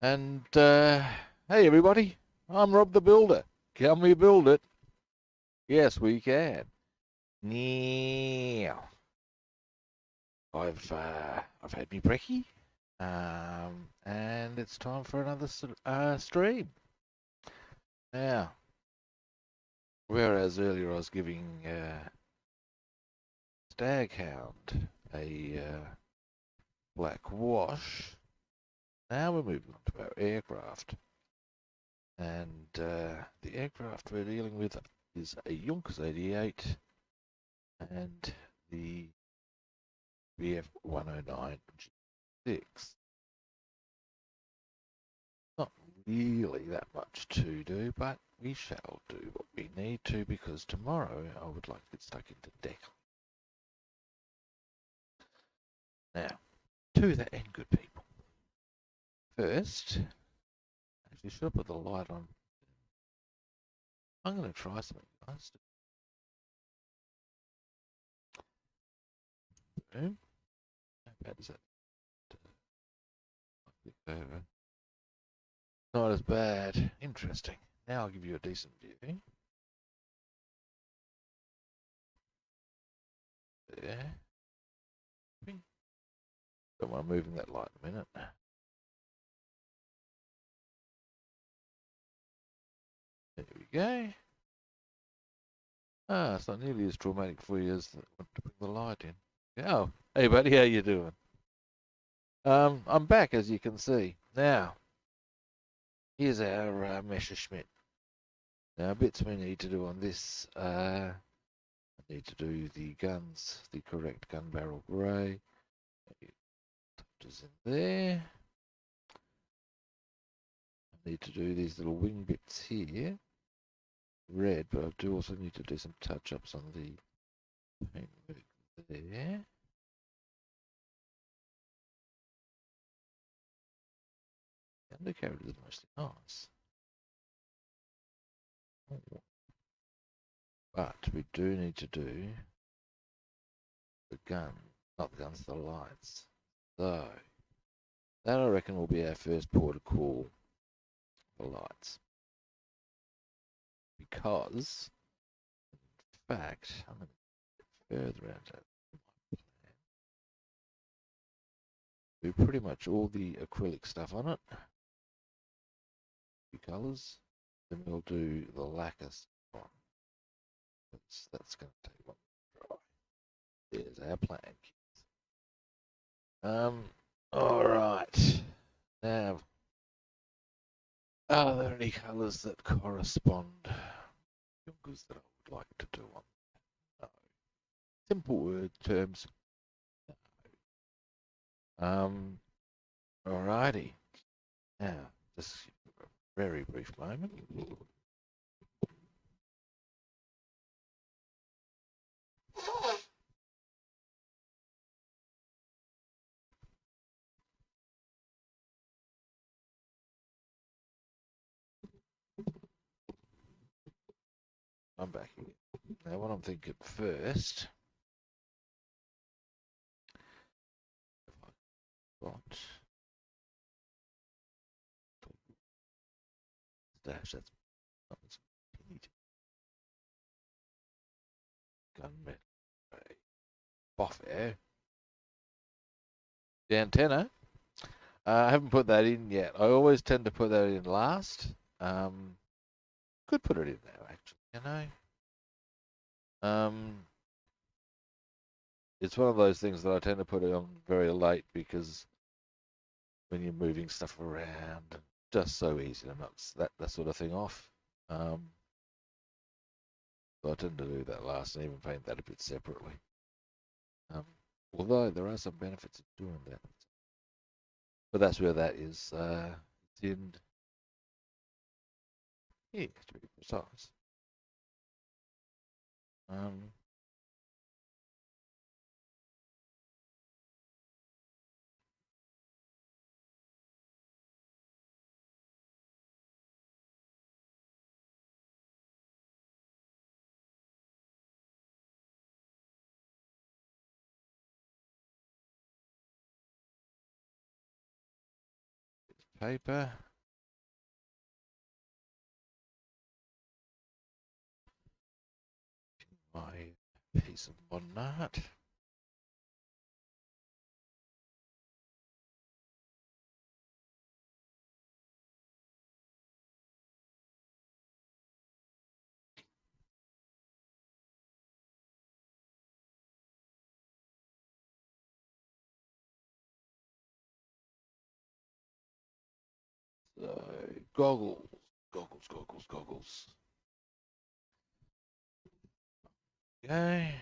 And hey, everybody, I'm Rob the Builder. Can we build it? Yes, we can. Now, I've had me brekkie, and it's time for another stream. Now, whereas earlier I was giving Staghound a black wash, now we're moving on to our aircraft. And the aircraft we're dealing with is a Junkers 88 and the VF-109 G6. Not really that much to do, but we shall do what we need to because tomorrow I would like to get stuck into decaling. Now, to that end, good people. First, actually, should I put the light on? I'm going to try something, guys. Boom. How bad is that? Over. Not as bad. Interesting. Now I'll give you a decent view. There. Don't want to move that light in a minute. There we go. Ah, it's not nearly as traumatic for you as to bring the light in. Oh, hey buddy, how you doing? I'm back as you can see. Now, here's our Messerschmitt. Now, bits we need to do on this. I need to do the guns, the correct gun barrel grey. Touches in there. I need to do these little wing bits here. Red, but I do also need to do some touch-ups on the paintwork there. The undercarriage is mostly nice. But we do need to do the gun, not the guns, the lights. So, that I reckon will be our first port of call for lights. Because, in fact, I'm going to get further out of my plan. Do pretty much all the acrylic stuff on it. The colours. Then we'll do the lacquer on. That's going to take long to dry. There's our plan, kids. Alright. Now, are there any colours that correspond? Junkers that I would like to do on. No. Simple word terms. No. Alrighty. Now, just a very brief moment. I'm back again. Now, what I'm thinking first, if I got dash, that's gunmetal, buff air. The antenna, I haven't put that in yet. I always tend to put that in last. Could put it in now, actually, you know. It's one of those things that I tend to put it on very late because when you're moving stuff around, just so easy to knock that sort of thing off. So I tend to do that last and even paint that a bit separately. Although there are some benefits of doing that. But that's where that is. It's in here, to be precise. paper. My piece of modern art. So, goggles, goggles. Okay.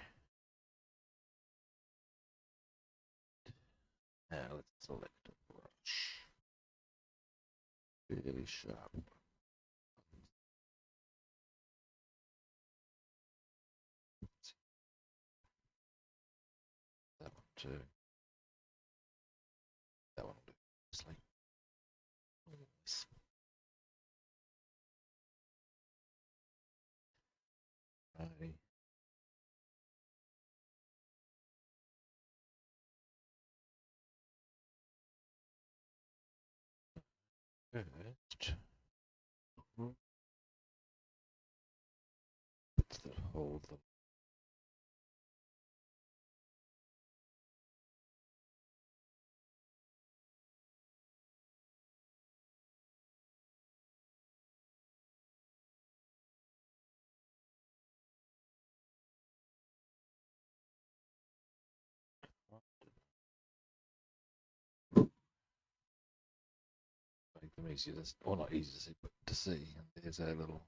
Now let's select a brush. Really sharp. That one too. That one will do. Nicely. Righty. First, bits that hold them. Make them easier to, or not easy to see, but to see. And there's our little.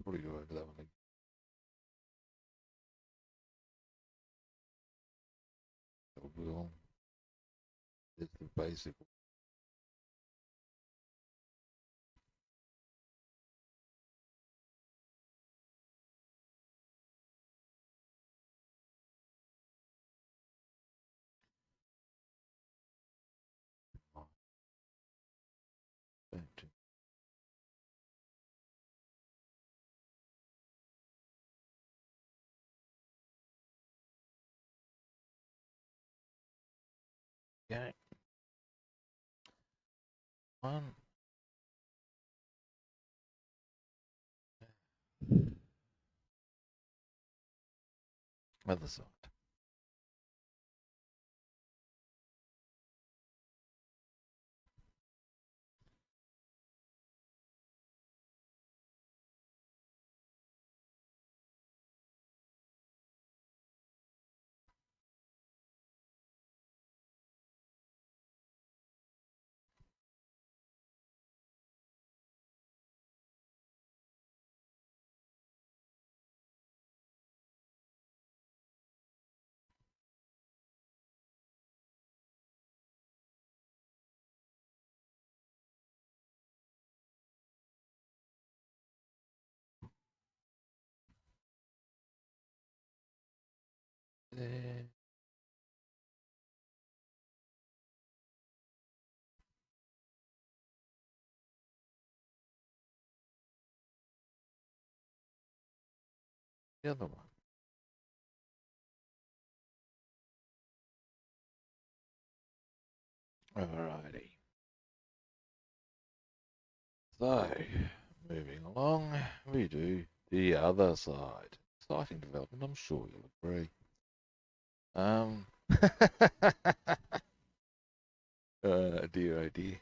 Probably go over that one. Will. There's the basic. Okay. One. Other side. There. The other one. Alrighty. So, moving along, we do the other side. Exciting development, I'm sure you'll agree. Dear, oh dear.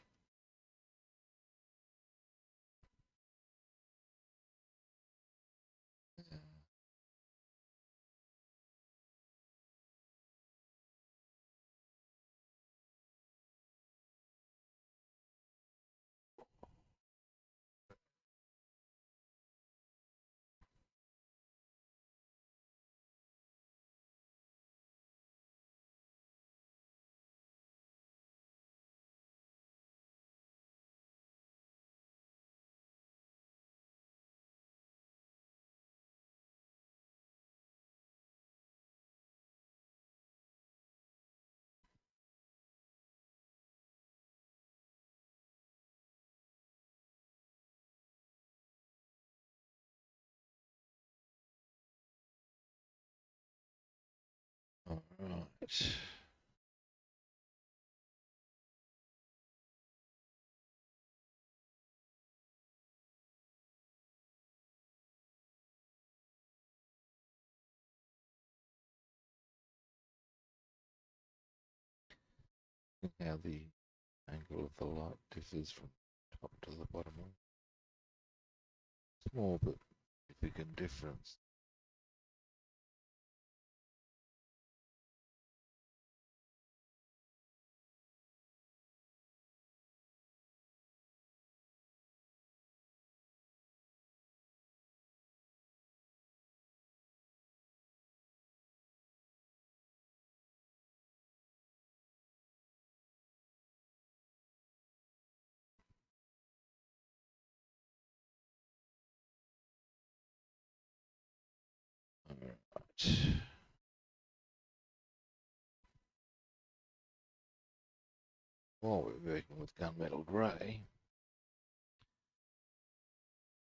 Now the angle of the light differs from top to the bottom. Small but significant difference. Alright. While we're working with gunmetal grey,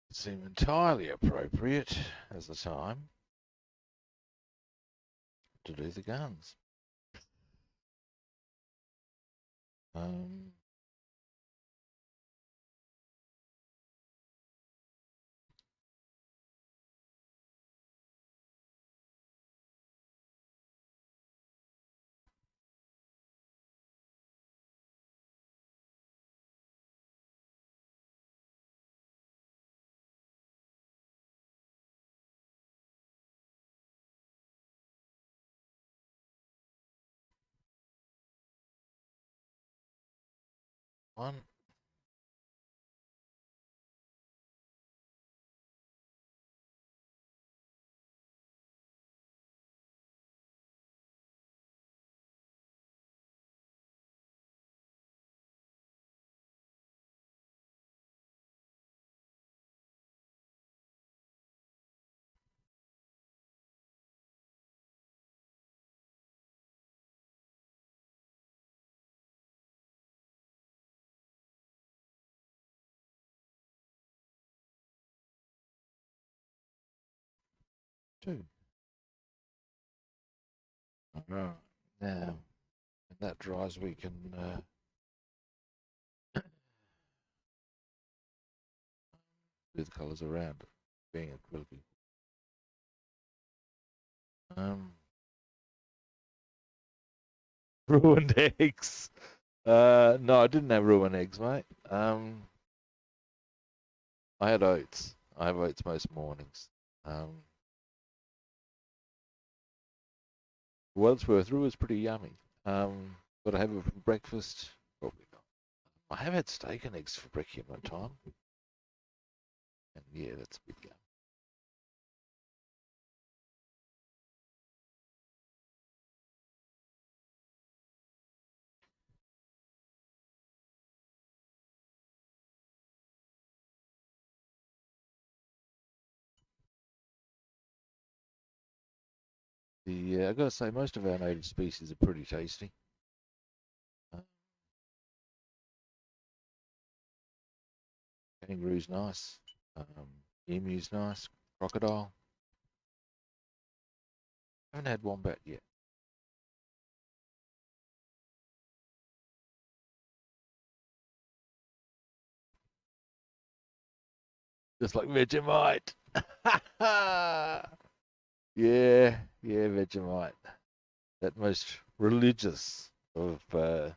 it seemed entirely appropriate as the time to do the guns. Um, one. Two. Alright. Now, when that dries, we can do the colours around it, being acrylic. Ruined eggs. No, I didn't have ruined eggs, mate. I had oats. I have oats most mornings. Wadsworth was pretty yummy. But I have it for breakfast? Probably not. I have had steak and eggs for breakfast one time. And yeah, that's a bit yum. I gotta say, most of our native species are pretty tasty. Kangaroo's nice. Emu's nice. Crocodile. Haven't had wombat yet. Just like Vegemite. Yeah, Vegemite. That most religious of the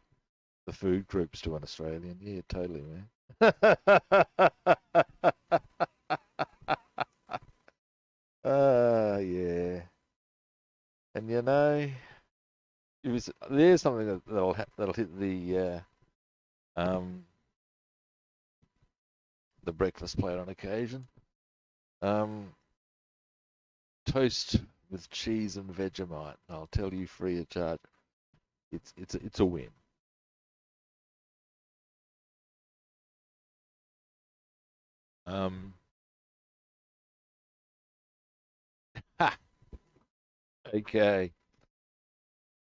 food groups to an Australian. Yeah, totally, man. Yeah. And you know, there's something that'll hit um the breakfast plate on occasion. Um, Toast with cheese and Vegemite. I'll tell you free of charge. It's a win. Um, ha, okay.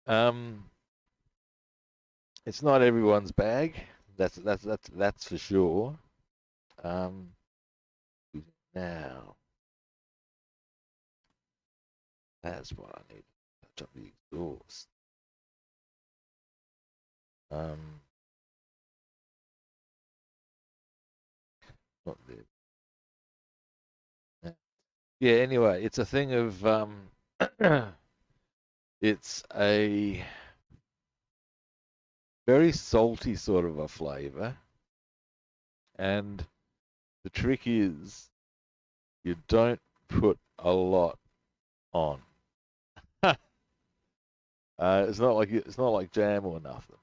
Um, it's not everyone's bag. That's for sure. Um, now that's what I need. Touch up the exhaust. Um, not there. Yeah. Anyway, it's a thing of it's a very salty sort of a flavour, and the trick is you don't put a lot on. It's not like jam or nothing.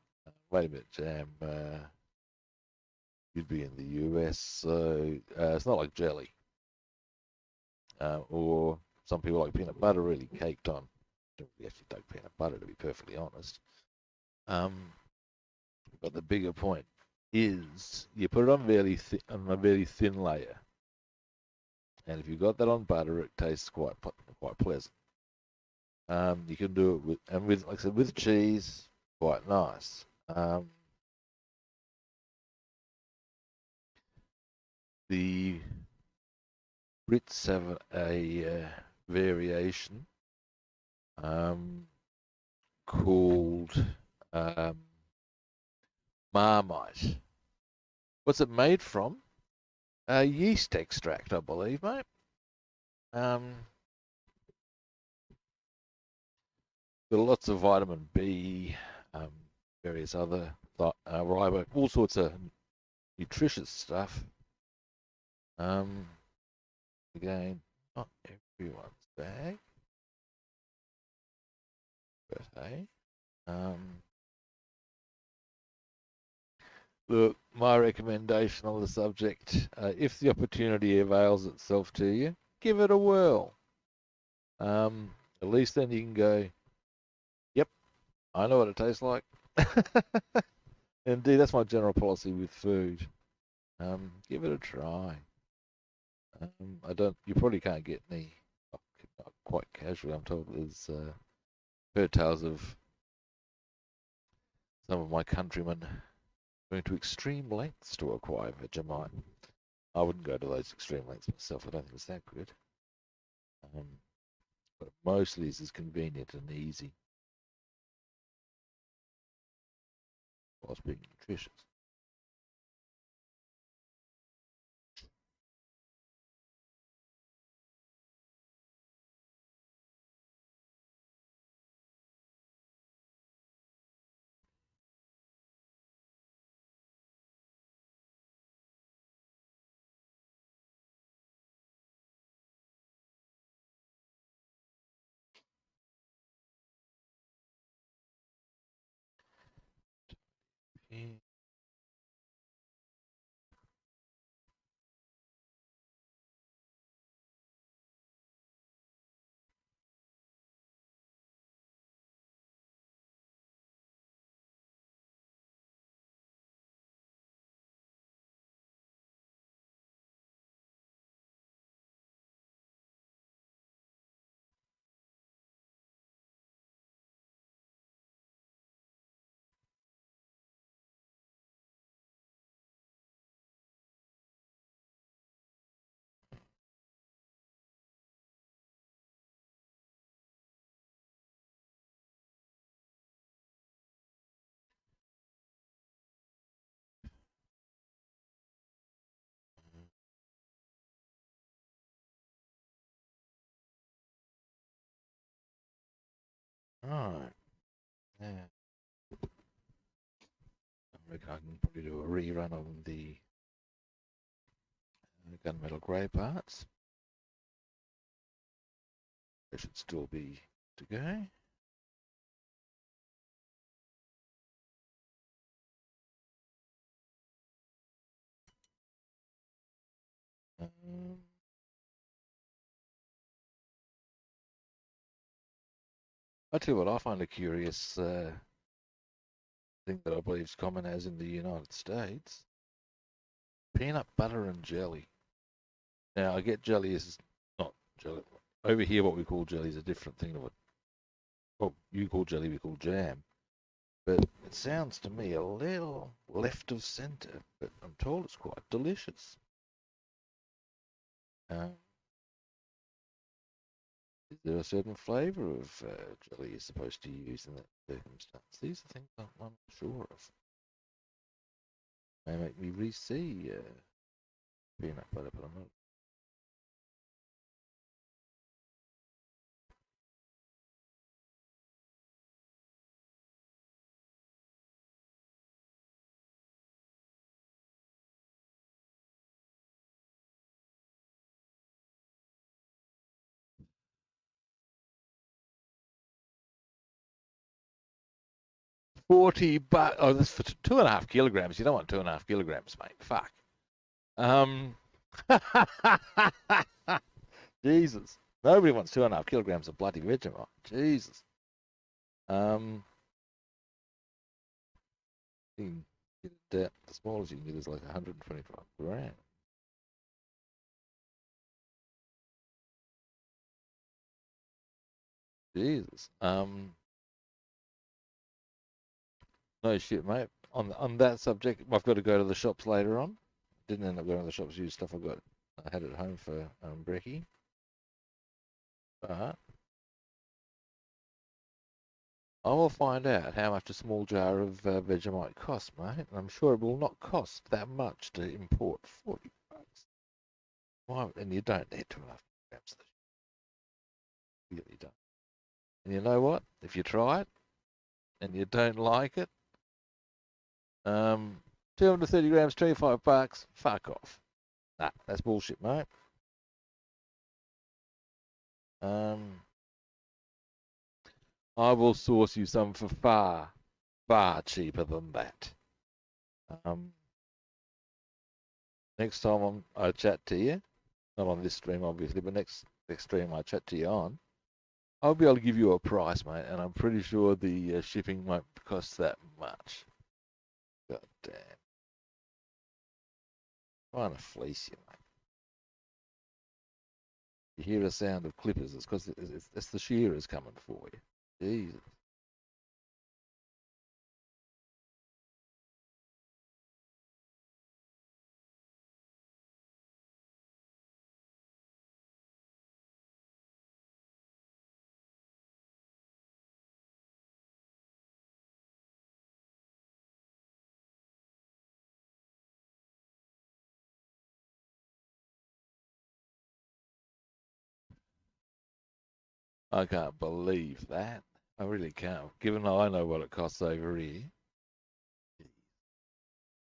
Wait a minute, jam. You'd be in the US, so it's not like jelly, or some people like peanut butter really caked on. Don't really actually like peanut butter, to be perfectly honest. Um, but the bigger point is you put it on on a very thin layer, and if you've got that on butter, it tastes quite pleasant. You can do it with like I said, with cheese, quite nice. The Brits have a variation um, called um, Marmite. What's it made from? Yeast extract, I believe, mate. Um, got lots of vitamin B, um, various other ribo, all sorts of nutritious stuff. Um, again, not everyone's bag, but hey. Um, Look, my recommendation on the subject, if the opportunity avails itself to you, give it a whirl. At least then you can go, yep, I know what it tastes like. Indeed, that's my general policy with food. Give it a try. I don't. You probably can't get any quite casually. I'm told there's heard tales of some of my countrymen going to extreme lengths to acquire Vegemite. I wouldn't go to those extreme lengths myself. I don't think it's that good. Um, but mostly it's convenient and easy whilst being nutritious. Yeah. Alright. Yeah. I reckon I can probably do a rerun of the gunmetal grey parts. They should still be to go. Um, I tell you what, I find a curious thing that I believe is common as in the United States. Peanut butter and jelly. Now, I get jelly is not jelly. Over here, what we call jelly is a different thing to what you call jelly, we call jam. But it sounds to me a little left of centre, but I'm told it's quite delicious. Uh, is there a certain flavour of jelly you're supposed to use in that circumstance? These are things I'm not sure of. May make me re-see peanut butter, but I'm not. $40. Oh, that's for 2.5 kilograms. You don't want 2.5 kilograms, mate. Fuck. Um, Jesus. Nobody wants 2.5 kilograms of bloody Vegemite. Jesus. Um, you can get it down, the smallest you can get is like 125 grams. Jesus. No shit, mate. On that subject, I've got to go to the shops later on. Didn't end up going to the shops to use stuff I had at home for brekkie. But I will find out how much a small jar of Vegemite costs, mate. And I'm sure it will not cost that much to import. $40. Why? And you don't need 2.5 grams of this. You really don't. And you know what? If you try it and you don't like it, 230 grams, $25. Fuck off. Nah, that's bullshit, mate. I will source you some for far, far cheaper than that. Um, next time I chat to you, not on this stream obviously, but next stream I chat to you on, I'll be able to give you a price, mate, and I'm pretty sure the shipping won't cost that much. God damn. Trying to fleece you, mate. You hear a sound of clippers, it's because it's the shearers coming for you. Jesus. I can't believe that. I really can't, given I know what it costs over here.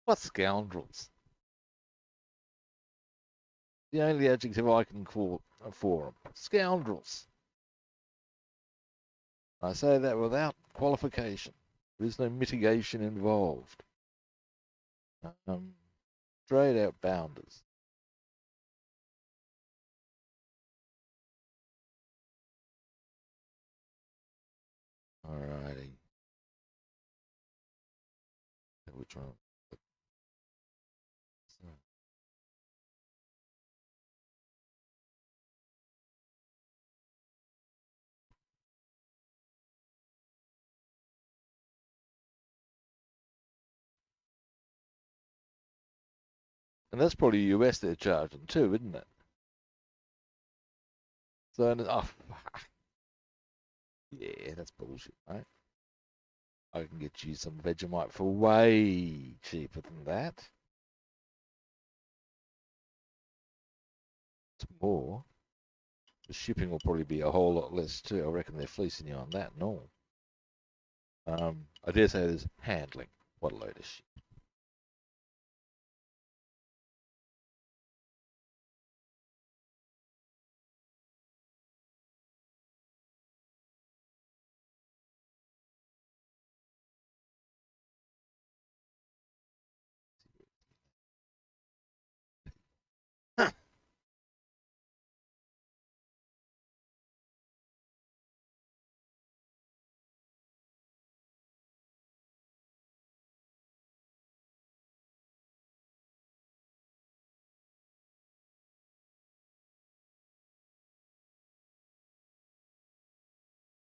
What scoundrels? The only adjective I can call for them. Scoundrels. I say that without qualification. There is no mitigation involved. Straight out bounders. Alrighty. Which one? And that's probably US they're charging too, isn't it? So, oh, yeah, that's bullshit, mate. I can get you some Vegemite for way cheaper than that. It's more. The shipping will probably be a whole lot less too. I reckon they're fleecing you on that and all. I dare say there's handling. What a load of shit.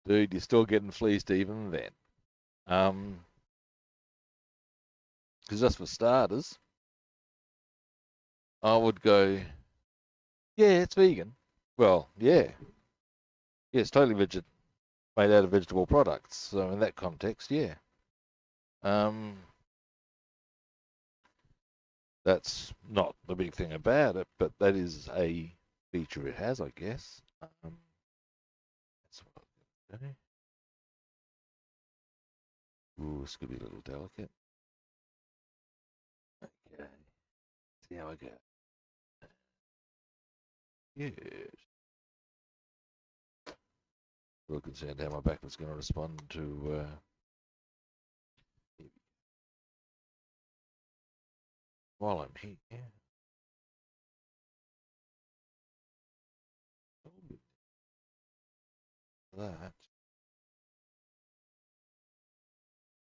Dude, you're still getting fleeced even then. Because just for starters, I would go, yeah, it's vegan. Well, yeah. Yeah, it's totally made out of vegetable products. So in that context, yeah. Um, That's not the big thing about it, but that is a feature it has, I guess. That's what I'm going to do. Ooh, this could be a little delicate. Okay, see how I go. Yes. Real concerned how my back was going to respond to while I'm here.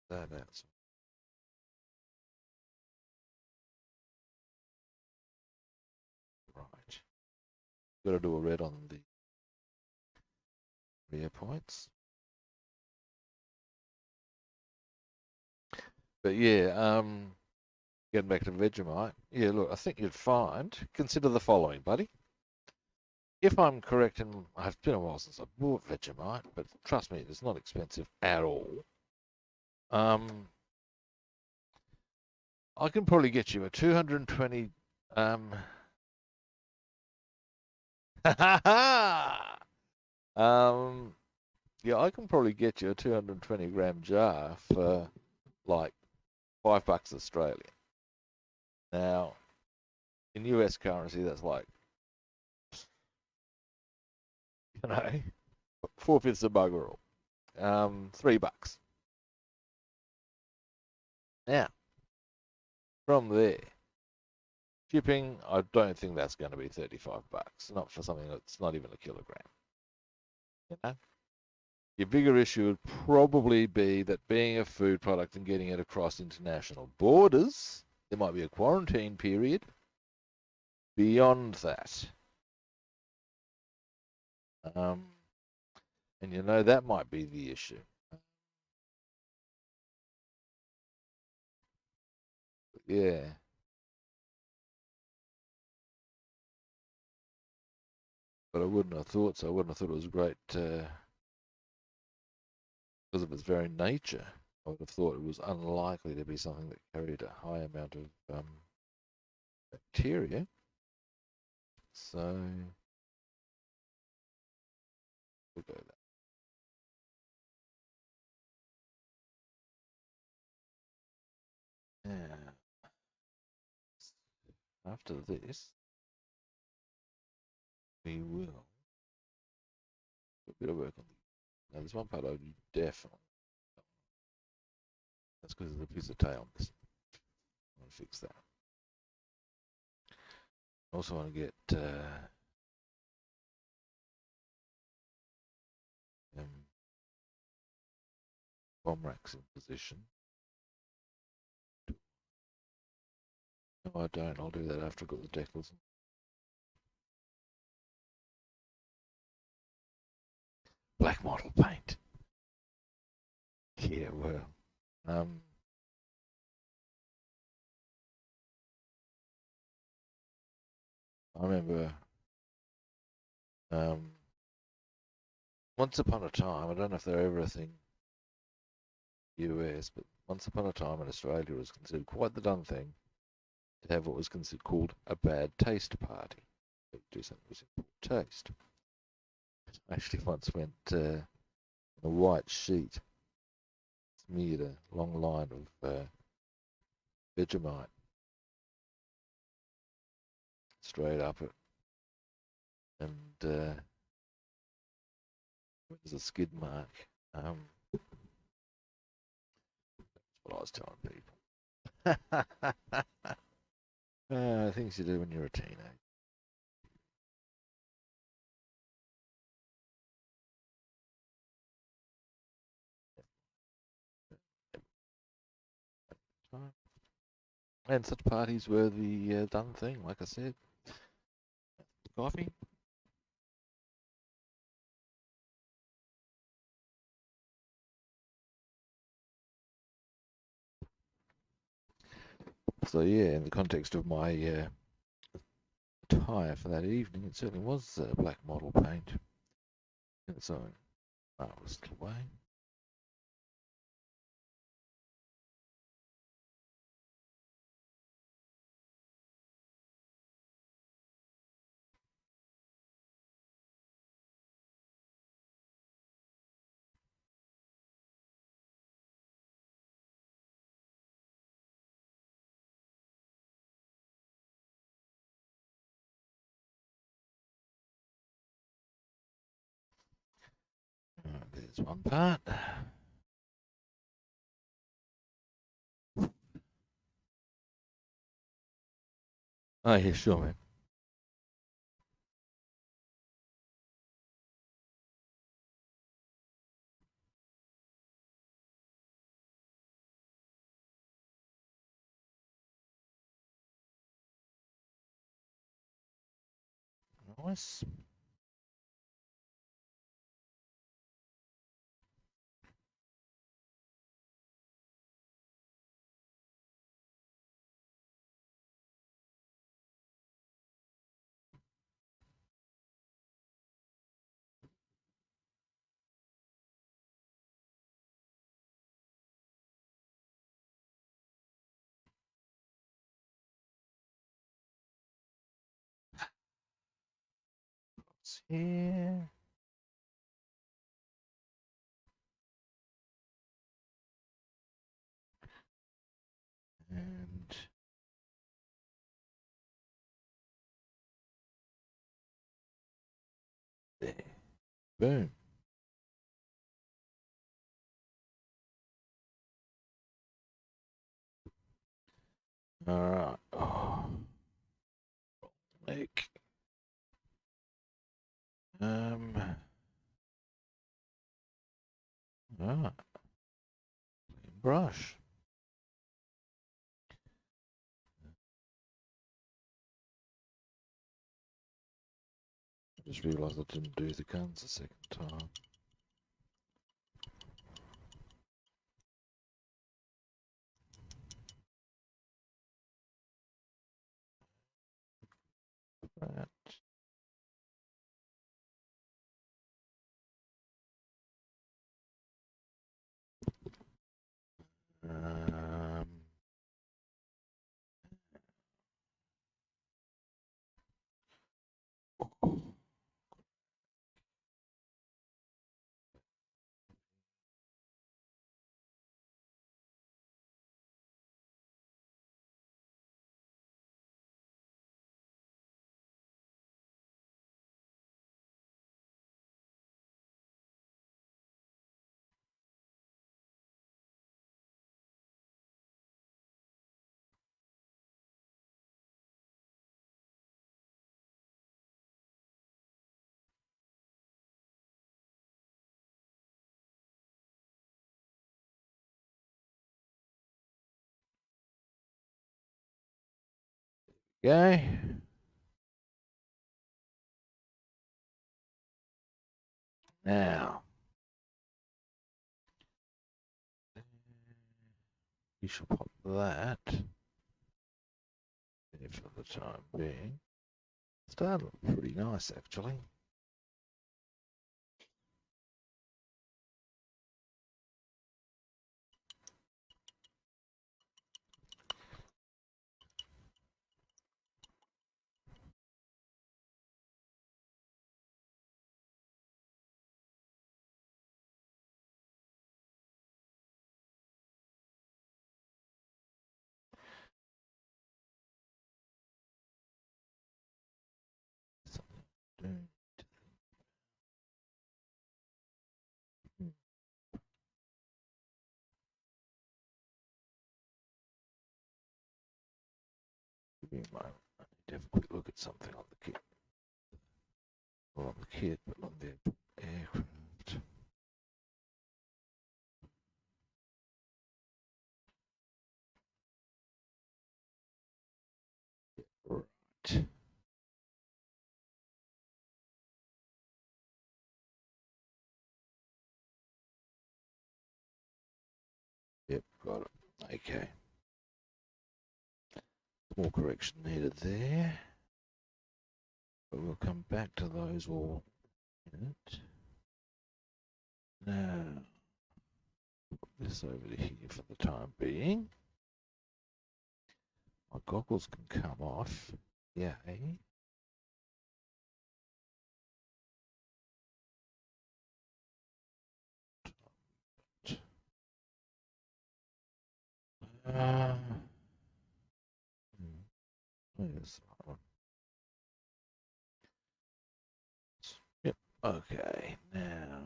That, that's right. Got to do a red on the rear points. But yeah, getting back to Vegemite. Yeah, look, I think you'd find, consider the following, buddy. If I'm correct, and it's been a while since I bought Vegemite, but trust me, it's not expensive at all. I can probably get you a 220. Um, yeah, I can probably get you a 220-gram jar for like $5 Australian. Now, in US currency, that's like, you know, 4/5 of bugger all. $3. Now, from there, shipping, I don't think that's going to be $35. Not for something that's not even a kilogram. You know? Your bigger issue would probably be that being a food product and getting it across international borders, there might be a quarantine period. Beyond that, and you know that might be the issue. Yeah, but I wouldn't have thought so. I wouldn't have thought it was great because of its very nature. I would have thought it was unlikely to be something that carried a high amount of bacteria. So we'll go that. Yeah. After this, we will do a bit of work on the. Now, there's one part I do definitely. That's because there's a piece of tail missing. I want to fix that. I also want to get bomb racks in position. No, I don't. I'll do that after I've got the decals. Black model paint. Yeah, well. Um, I remember um, once upon a time, I don't know if they're ever a thing US, but once upon a time in Australia it was considered quite the done thing to have what was considered called a bad taste party. Do something with poor taste. I actually once went a white sheet, smeared a long line of Vegemite straight up it, and there's a skid mark. That's what I was telling people. Things you do when you're a teenager. And such parties were the done thing, like I said. Coffee. So yeah, in the context of my attire for that evening, it certainly was black model paint. It's a marvelous little way. There's one part. Oh, yeah, sure, man. Nice. What's here? And there. Boom. All right. Oh, leg. Ah, brush. I just realised I didn't do the guns a second time. That. Um, okay. Now, we shall pop that in for the time being. Started looking pretty nice, actually. Something to give me a moment. I need to have a quick look at something on the kit. Well, on the kit, but on the aircraft. Right. Yep, got it. Okay. Small correction needed there. But we'll come back to those all in a minute. Now, put this over to here for the time being. My goggles can come off. Yeah. Uh, where's that one? Yep. Okay. Now,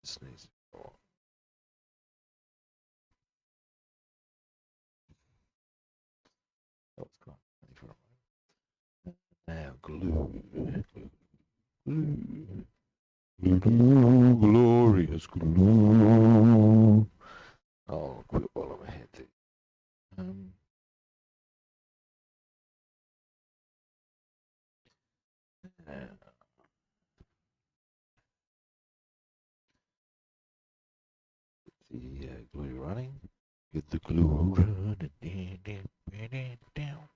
This needs to go on. That was quite funny for a moment. Now glue. Glue. Glue. Glorious glue. I'll quit while I'm ahead there. The glue running. Get the glue running. Down.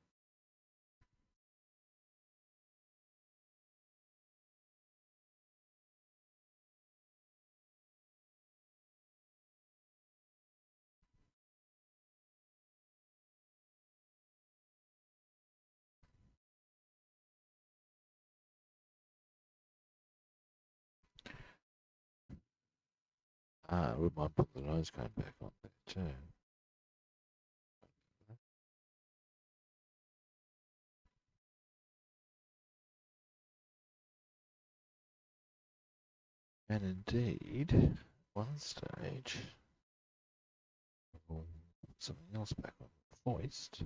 Ah, we might put the nose cone back on there too. And indeed, one stage, we'll put something else back on the foist.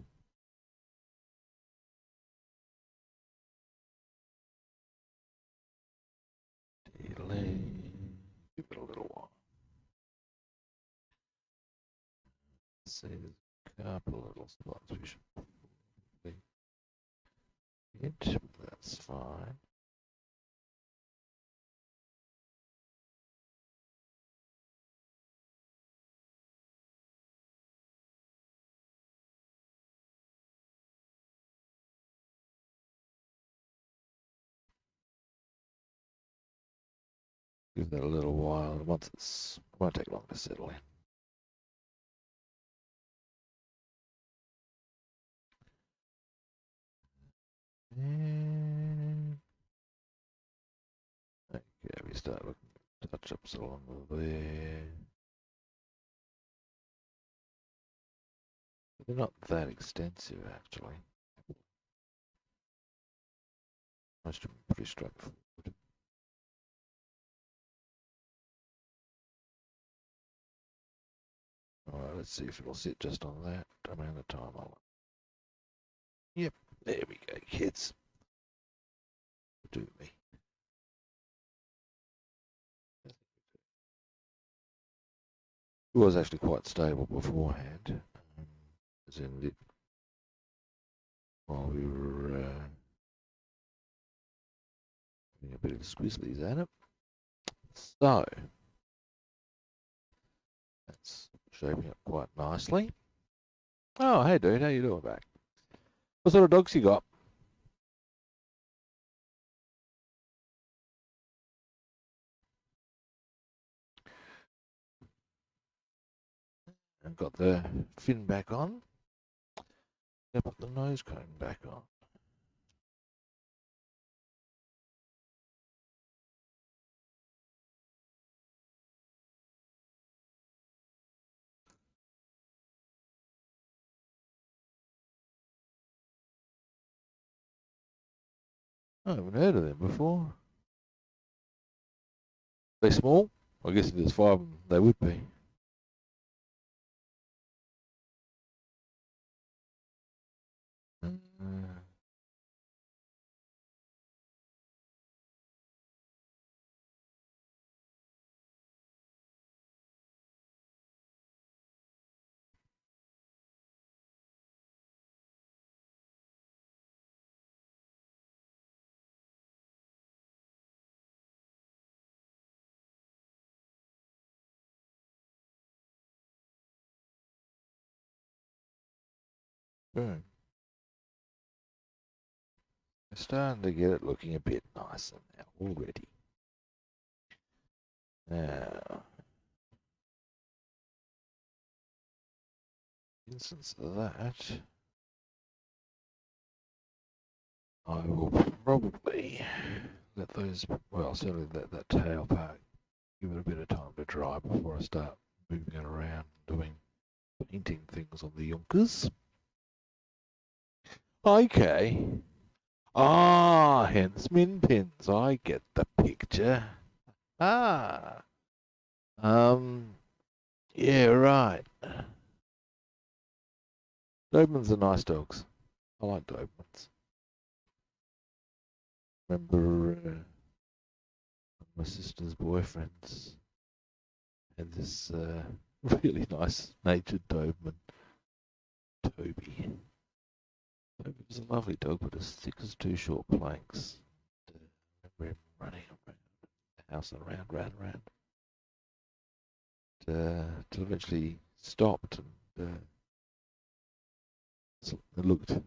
Delay. Give it a little while. See, there's a couple of little spots we should probably hit, but that's fine. Give that a little while, and once it won't take long to settle in. And okay, we start looking at touch-ups along there. But they're not that extensive, actually. Most of them are pretty straightforward. Alright, let's see if it'll sit just on that amount of time. Yep, there we go, kids. Do me. It was actually quite stable beforehand, as in it, while we were doing a bit of squizzlies at it. So, that's shaping up quite nicely. Oh, hey dude, how you doing back? What sort of dogs you got? I've got the fin back on. Gonna put the nose cone back on. I haven't heard of them before. They small? I guess if there's 5 of them, they would be. Boom. We're starting to get it looking a bit nicer now already. Now, instance of that, I will probably let those, well, certainly that tail part, give it a bit of time to dry before I start moving it around, doing painting things on the yonkers. Okay. Ah, hence min pins. I get the picture. Ah. Yeah, right. Dobermans are nice dogs. I like Dobermans. Remember my sister's boyfriends had this really nice natured Doberman, Toby. Toby was a lovely dog, but as thick as two short planks. I remember him running around the house and around, till eventually stopped and looked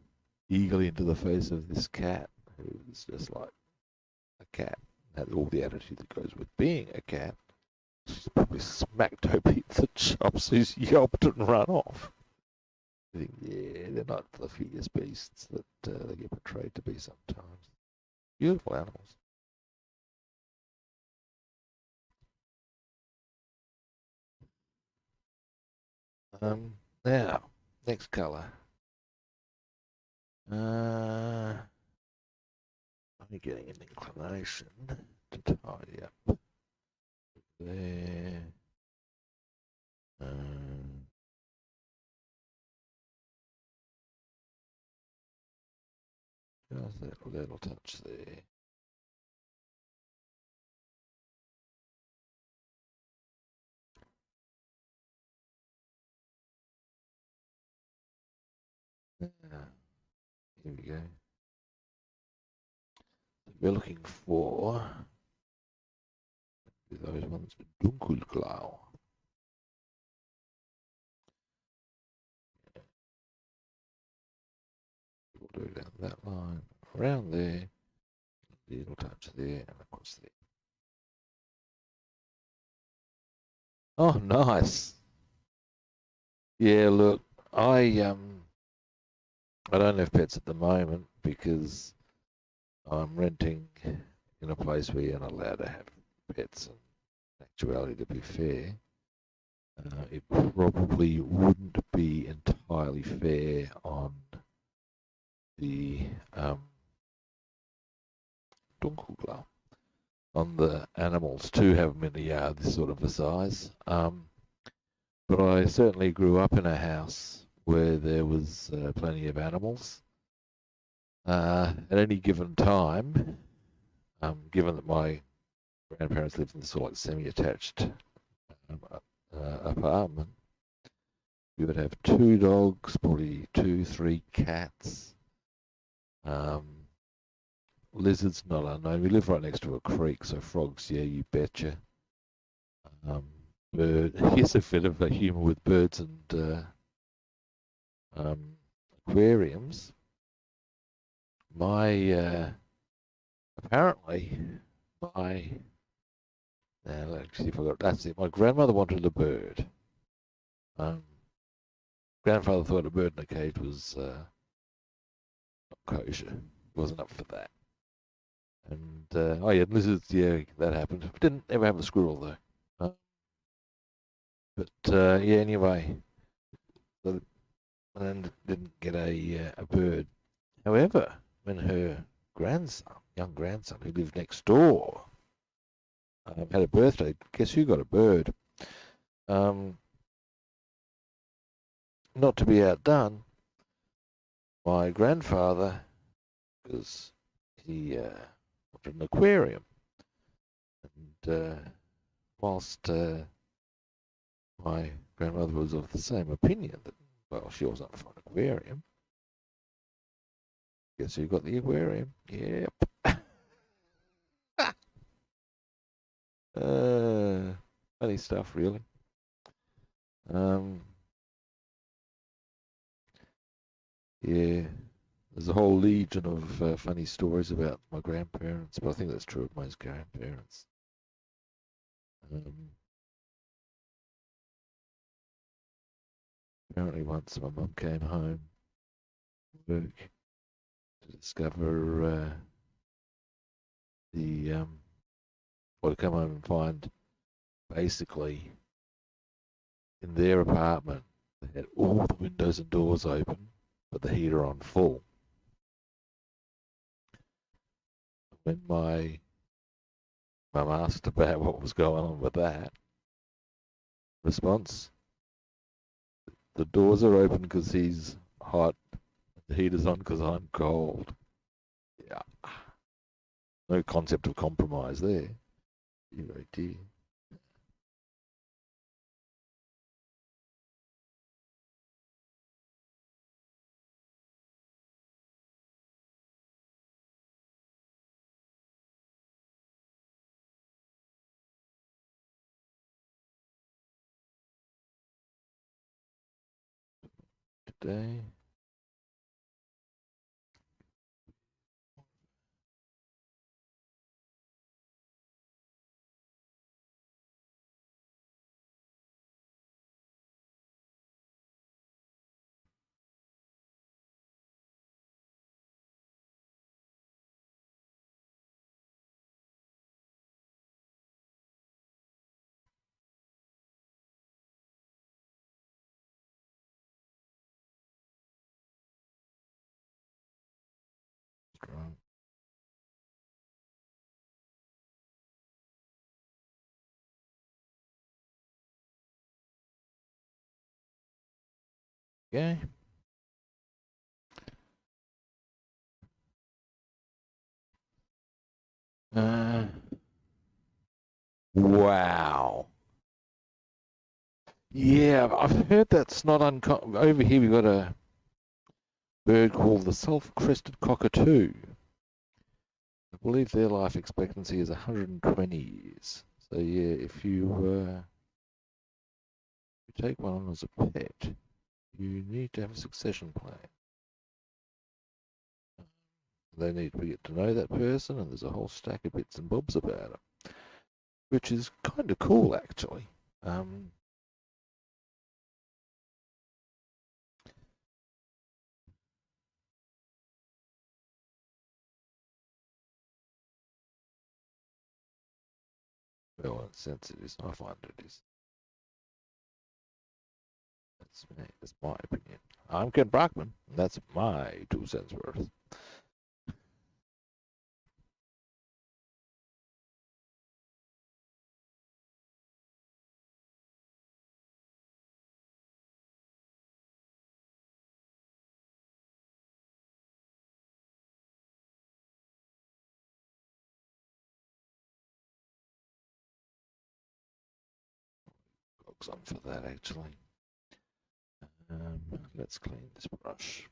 eagerly into the face of this cat, who was just like a cat, had all the attitude that goes with being a cat. She's probably smacked Toby in the chops, who's yelped and run off. I think, yeah, they're not the fierce beasts that they get portrayed to be sometimes. Beautiful animals. Now, next colour. I'm getting an inclination to tidy up there. Just that little touch there. Here we go. We're looking for those ones with dunkelblau. We'll do down that line, around there, little touch there, and across there. Oh, nice. Yeah, look, I don't have pets at the moment because I'm renting in a place where you're not allowed to have pets. And actuality, to be fair, it probably wouldn't be entirely fair on the dunkelblau, on the animals to have them in the yard this sort of a size. But I certainly grew up in a house where there was plenty of animals. At any given time, given that my grandparents lived in this sort of like semi-attached um, apartment, we would have two dogs, probably two, three cats, um, lizards not unknown. We live right next to a creek, so frogs, yeah, you betcha. Bird, here's a bit of a humour with birds and um, aquariums. My apparently my let's see if I got that's it. My grandmother wanted a bird. Um, Grandfather thought a bird in a cage was not kosher. He wasn't up for that. And oh yeah, lizards. Yeah, that happened. Didn't ever have a squirrel though. Uh, but yeah, anyway, so, and didn't get a bird. However, when her grandson, young grandson, who lived next door, had a birthday, guess who got a bird? Um, Not to be outdone, my grandfather, because he wanted an aquarium, and whilst my grandmother was of the same opinion that, well, she was up for an aquarium, guess who got the aquarium? Yep. uh, Funny stuff, really. Um, yeah, there's a whole legion of funny stories about my grandparents, but I think that's true of most grandparents. Um, Apparently, once my mum came home from work to discover the or to come home and find basically in their apartment they had all the windows and doors open, but the heater on full. When my mum asked about what was going on with that, Response: the doors are open because he's hot. The heater's on because I'm cold. Yeah. No concept of compromise there. You oh dear. Today. Okay. Uh, wow. Yeah, I've heard that's not uncommon. Over here we've got a bird called the self-crested cockatoo. I believe their life expectancy is 120 years. So yeah, if you take one on as a pet, you need to have a succession plan. They need to get to know that person, and there's a whole stack of bits and bobs about it, which is kind of cool actually. Um, well, in a sense it is. I find it is. That's me. That's my opinion. I'm Ken Brockman. And that's my 2 cents worth. Focus on for that actually. Let's clean this brush.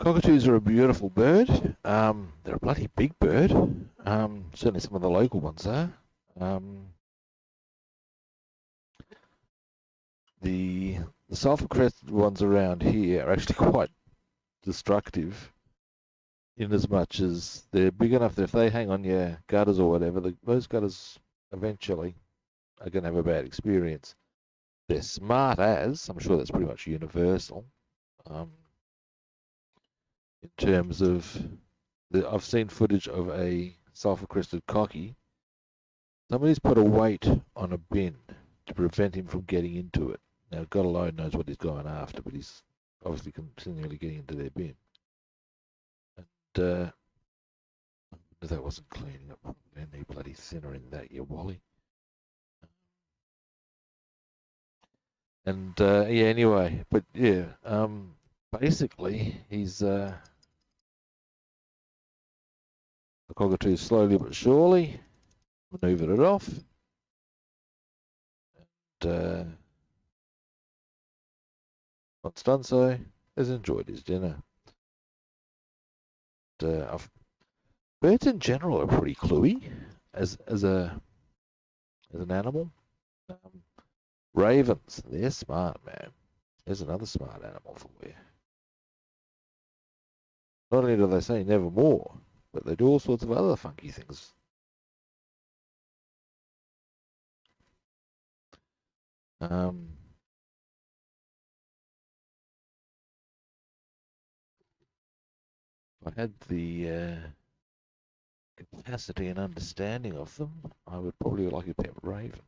Cockatoos are a beautiful bird. They're a bloody big bird. Certainly some of the local ones are. Um, the the sulfur-crested ones around here are actually quite destructive in as much as they're big enough that if they hang on your gutters or whatever, those gutters eventually are going to have a bad experience. They're smart as, I'm sure that's pretty much universal, um, in terms of, I've seen footage of a sulfur-crested cocky. Somebody's put a weight on a bin to prevent him from getting into it. Now, God alone knows what he's going after, but he's obviously continually getting into their bin. And that wasn't cleaning up any bloody thinner in that, you Wally. And yeah, anyway, but yeah, basically he's the cockatoo slowly but surely manoeuvred it off, and once done so, has enjoyed his dinner. Birds in general are pretty cluey as an animal. Um, Ravens, they're smart, man. There's another smart animal for you. Not only do they say nevermore, but they do all sorts of other funky things. Um, if I had the capacity and understanding of them, I would probably like a pet raven.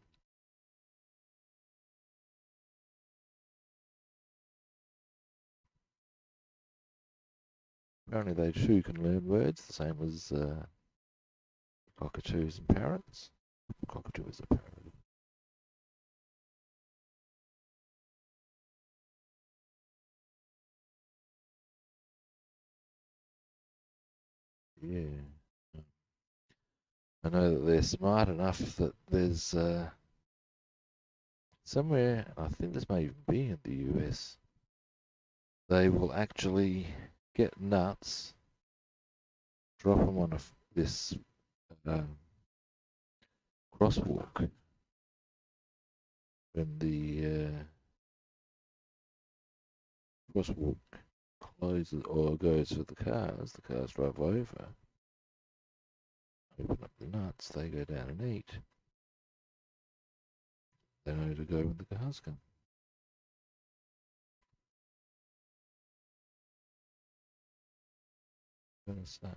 Apparently they too can learn words, the same as cockatoos and parrots. Cockatoo is a parrot. Yeah. I know that they're smart enough that there's somewhere, I think this may even be in the US, they will actually get nuts, drop them on this um, crosswalk when the crosswalk closes or goes for the cars drive over, open up the nuts, they go down and eat. They know to go when the cars come. I'm gonna say,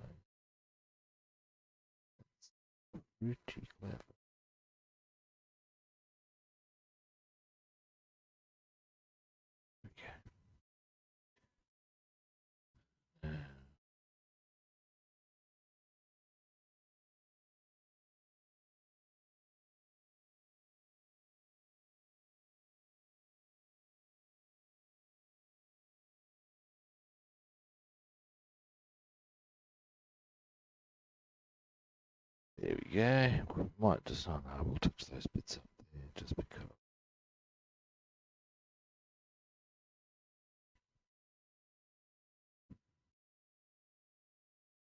it's pretty clever. Okay. There we go. Might just, oh no, we'll touch those bits up there just because.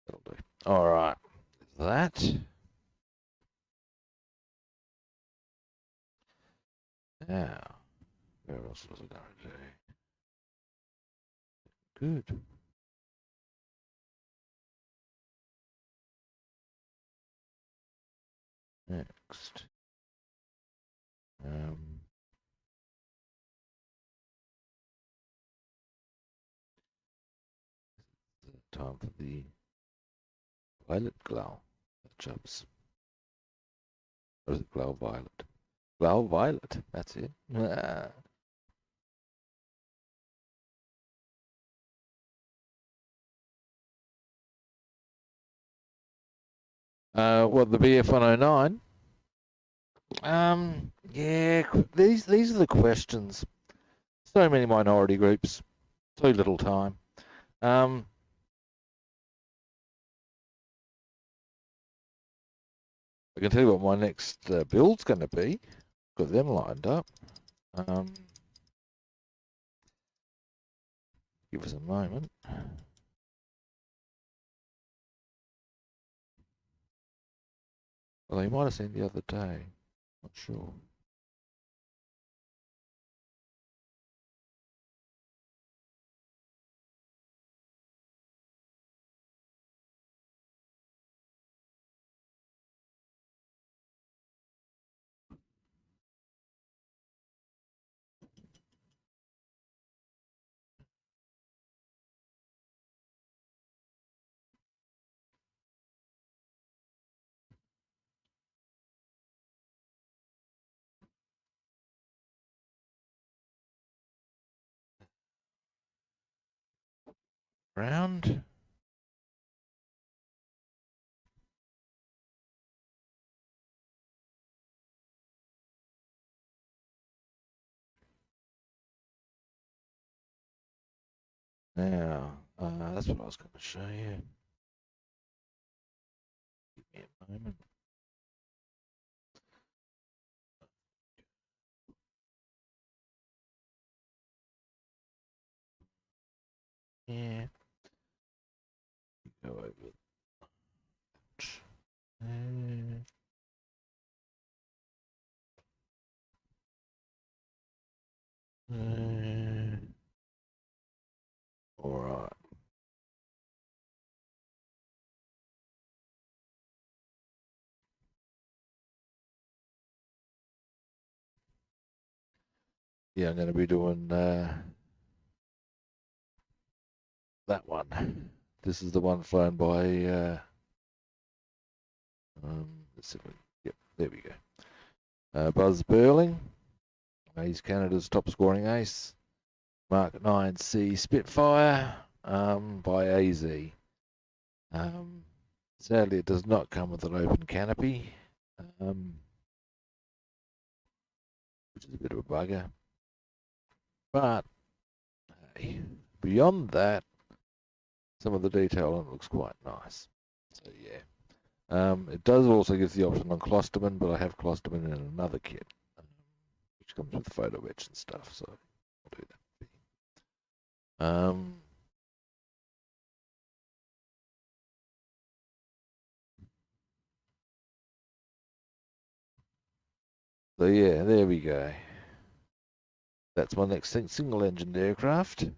That'll do. All right. That. Now, where else was I going to do? Good. Next. Um, Time for the violet glow jumps. Or is it glow violet? Glow violet. That's it. What the BF109? Yeah. These are the questions. So many minority groups. So little time. Um, I can tell you what my next build's going to be. Got them lined up. Give us a moment. Well, you might have seen the other day. Not sure. Round. Now, that's what I was going to show you. Give me a moment. Yeah. Go over. All right. Yeah, I'm going to be doing that one. This is the one flown by. Let's see. Yep, there we go. Buzz Burling. He's Canada's top scoring ace. Mark 9C Spitfire by AZ. Sadly, it does not come with an open canopy, which is a bit of a bugger. But hey, beyond that, some of the detail on it looks quite nice. So yeah. It does also give the option on Closterman, but I have Closterman in another kit, which comes with photo etch and stuff, so I'll do that. So yeah, there we go. That's my next thing, single-engined aircraft,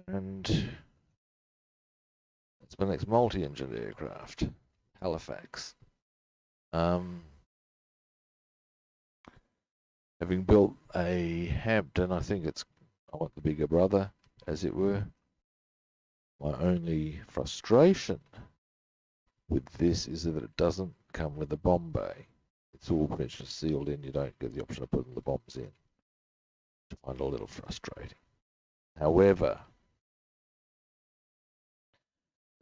and that's my next multi-engined aircraft, Halifax. Having built a Hampton, I think I want the bigger brother, as it were. My only frustration with this is that it doesn't come with a bomb bay. It's all pretty much sealed in. You don't get the option of putting the bombs in, which I find a little frustrating. However,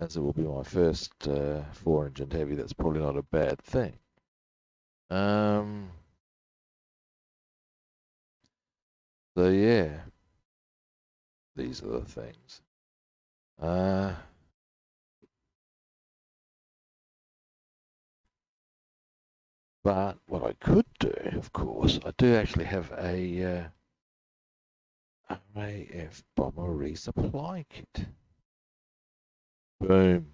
as it will be my first 4-engine heavy, that's probably not a bad thing. So yeah, these are the things. But what I could do, of course, I do actually have a RAF bomber resupply kit. Boom.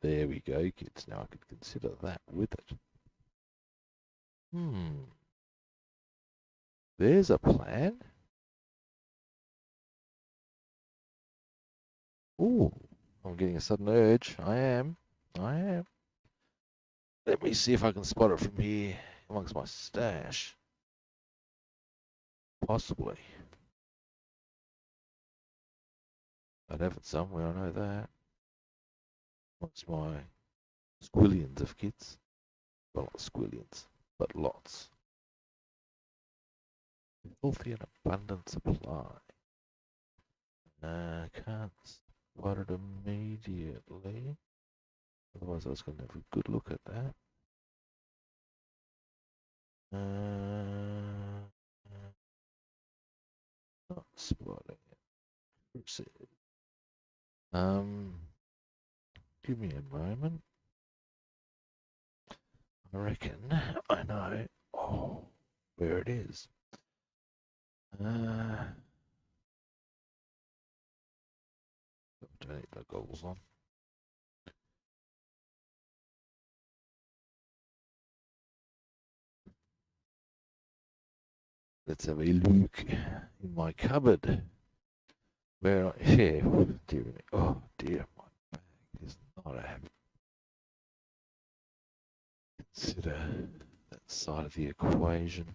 There we go, kids. Now I could consider that with it. There's a plan. Ooh, I'm getting a sudden urge. I am. Let me see if I can spot it from here amongst my stash. Possibly. I'd have it somewhere, I know that. Amongst my squillions of kits. Well, not squillions, but lots. Healthy and abundant supply. Can't spot it immediately. Otherwise I was going to have a good look at that. Not spotting it. Proceed. Give me a moment. I reckon I know. Oh, where it is. Don't need the goggles on. Let's have a look in my cupboard. Where here, dear me. Oh dear, my bag is not happy. Consider that side of the equation.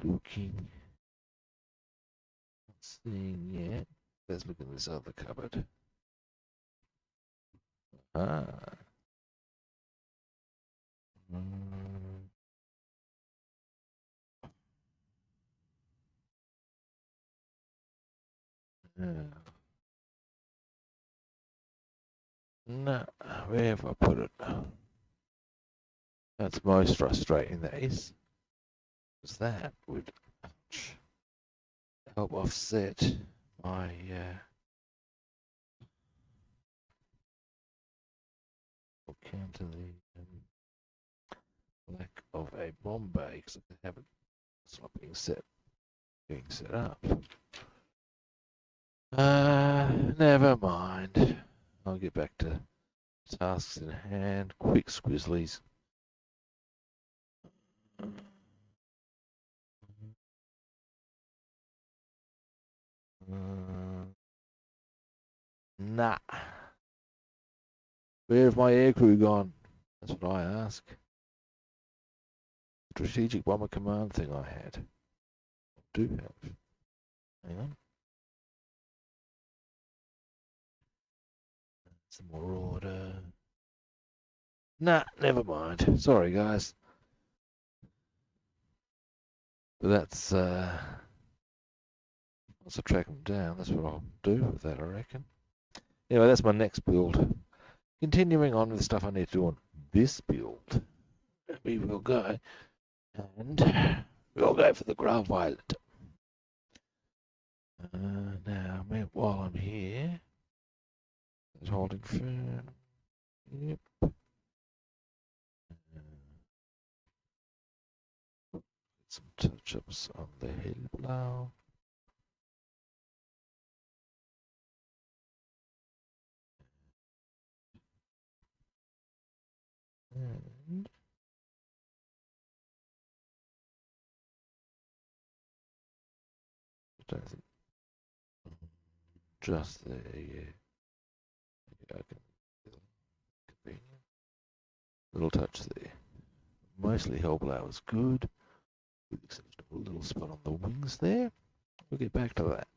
Looking. Not seeing yet. Let's look in this other cupboard. Ah. No, where have I put it? That's most frustrating, that is. Because that would help offset my counter the lack of a bomb bay because I haven't. It's not being set up. Never mind. I'll get back to tasks in hand. Quick squizzlies. Nah. Where have my aircrew gone? That's what I ask. Strategic Bomber Command thing I had. I do have. Hang on. Some more order. Nah, never mind. Sorry, guys. But that's, once I track them down, that's what I'll do with that, I reckon. Anyway, that's my next build. Continuing on with the stuff I need to do on this build, we will go and We'll go for the ground violet. Now, while I'm here, it's holding firm. Yep. Some touch-ups on the head now. And just there, yeah. I can convenient. Little touch there. Mostly Hellblower is good, with the exception of a little spot on the wings there. We'll get back to that.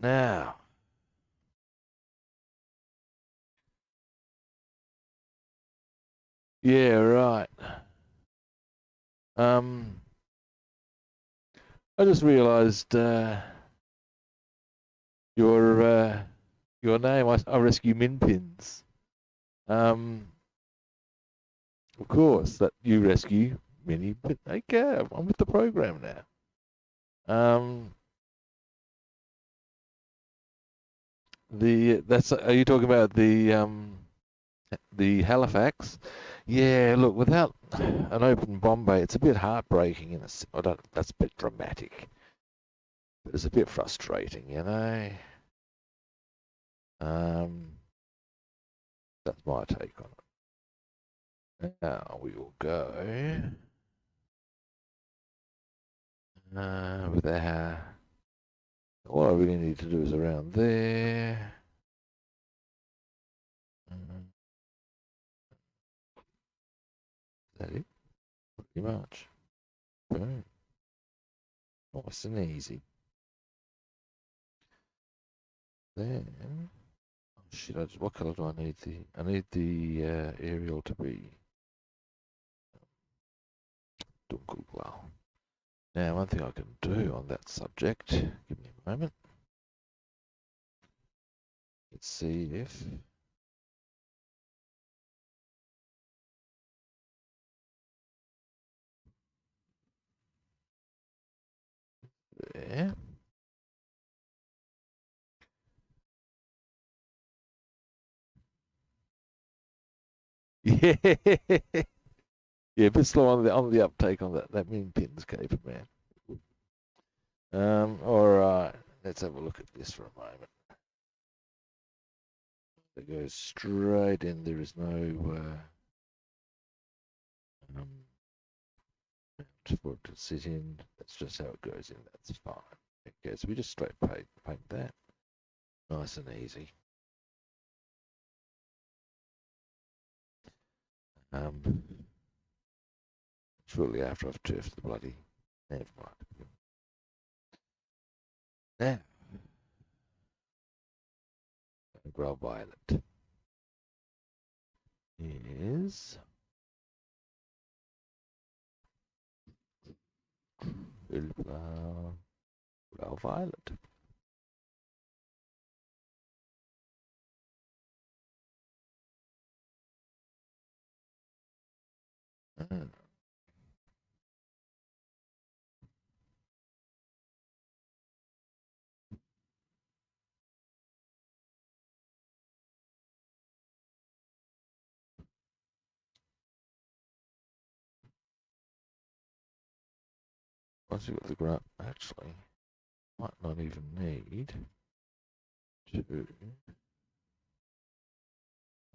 Now, yeah, right. I just realised your name. I rescue min pins. Of course, that you rescue mini. But okay, I'm with the program now. Are you talking about the Halifax? Yeah, look, without an open bomb bay, it's a bit heartbreaking in that's a bit dramatic, but it's a bit frustrating, you know. Um, that's my take on it. Now we will go with our. All I really need to do is around there. Is that it? Pretty much. Boom. Nice and easy. Then, oh shit! What color do I need? I need the aerial to be dunkelblau. Now, one thing I can do on that subject. Give me a moment. Let's see if there. Yeah, yeah, a bit slow on the uptake on that mean pins caper, man. All right, let's have a look at this for a moment. It goes straight in. There is no for it to sit in. That's just how it goes in. That's fine. Okay, so we just straight paint that. Nice and easy. Shortly after I've turfed the bloody. Never mind. Now, grow violet is grow violet. Mm. Once you've got the grow, actually, might not even need to.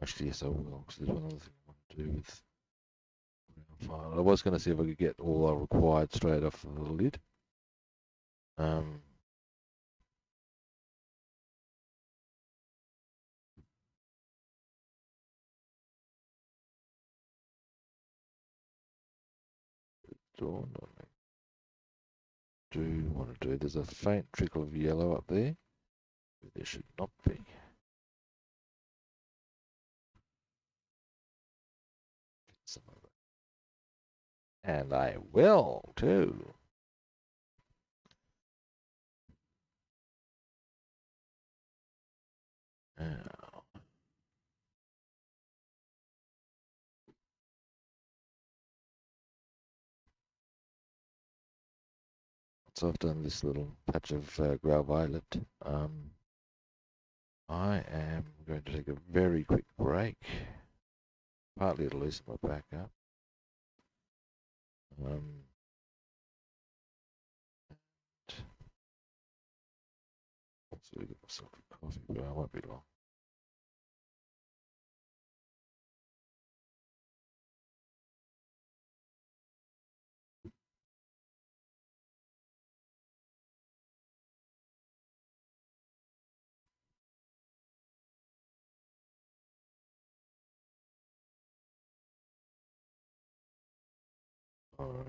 Actually, yes, I will, because there's one other thing I want to do with file. I was going to see if I could get all I required straight off the lid. Um, dawned on me. Do want to do? There's a faint trickle of yellow up there. There should not be. Some of it. And I will too. Now, So I've done this little patch of grow violet. I am going to take a very quick break. Partly to loosen my back up. Also get myself a coffee, but I won't be long. Alright.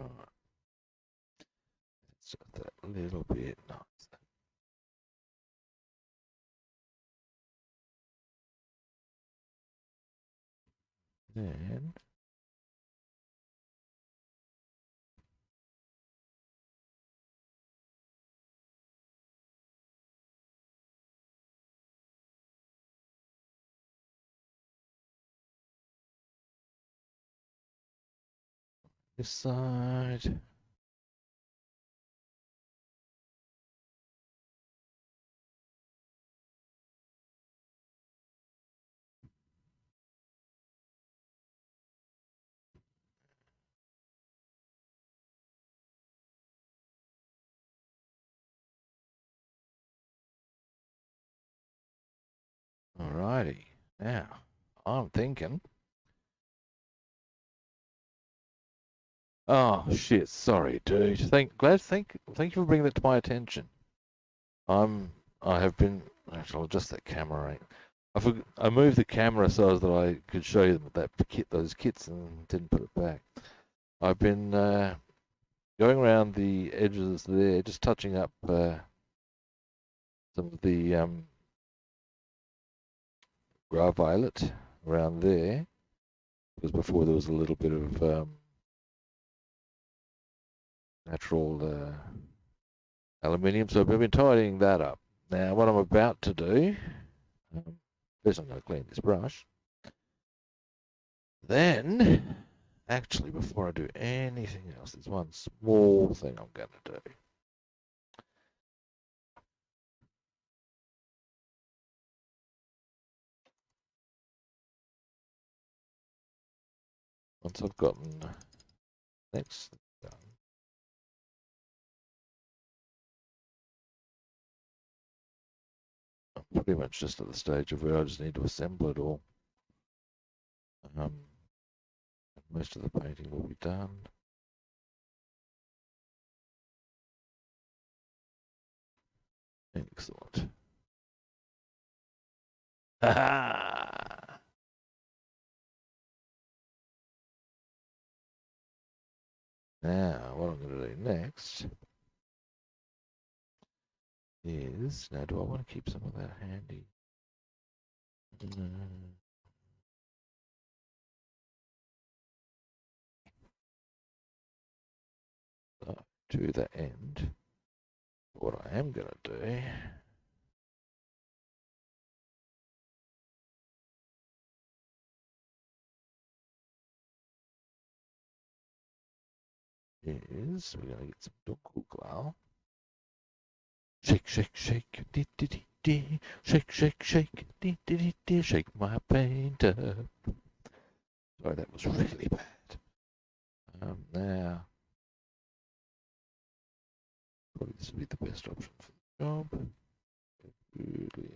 Just that little bit nice. Then this side. Alrighty. Now, I'm thinking. Oh shit! Sorry, dude. Thank you for bringing that to my attention. I have been. Actually, I'll adjust that camera. Right? I moved the camera so that I could show you those kits, and didn't put it back. I've been going around the edges there, just touching up some of the grow violet around there, because before there was a little bit of natural aluminium, so I've been tidying that up. Now, what I'm about to do, first I'm going to clean this brush. Then, actually, before I do anything else, there's one small thing I'm going to do. Once I've gotten next done, I'm pretty much just at the stage of where I just need to assemble it all. Most of the painting will be done. Excellent. Now, what I'm going to do next is, now do I want to keep some of that handy? So, to the end, what I am going to do is we're going to get some Dunkelglau. Shake, shake, shake, dee dee dee dee. Shake, shake, shake, dee dee dee dee. Shake my paint up. Sorry, that was really bad. Now, probably this would be the best option for the job. Really,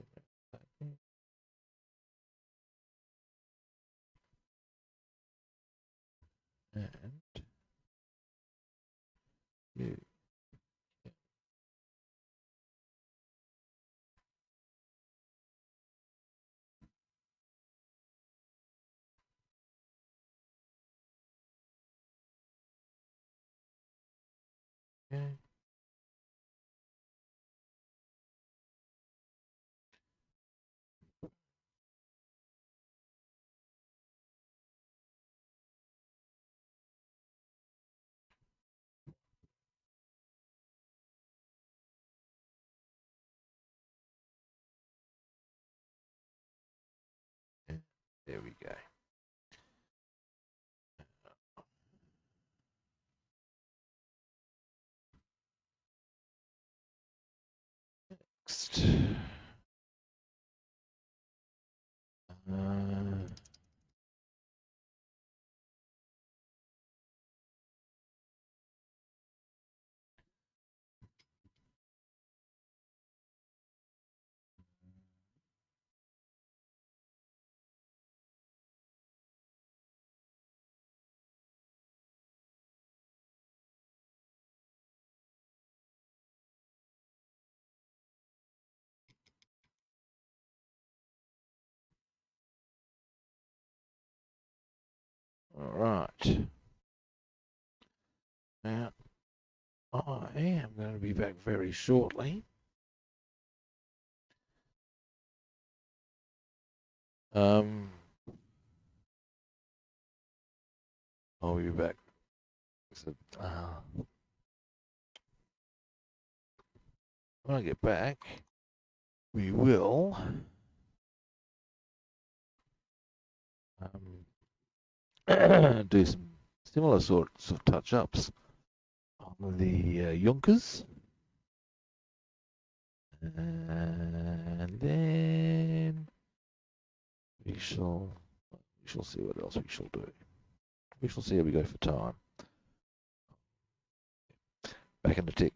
and you. Okay. There we go. next? Uh, all right. Now, I am going to be back very shortly. Um, I'll be back. So, when I get back, we will do some similar sorts of touch-ups on the Junkers. And then we shall see what else we shall do. We shall see how we go for time. Back in the tick.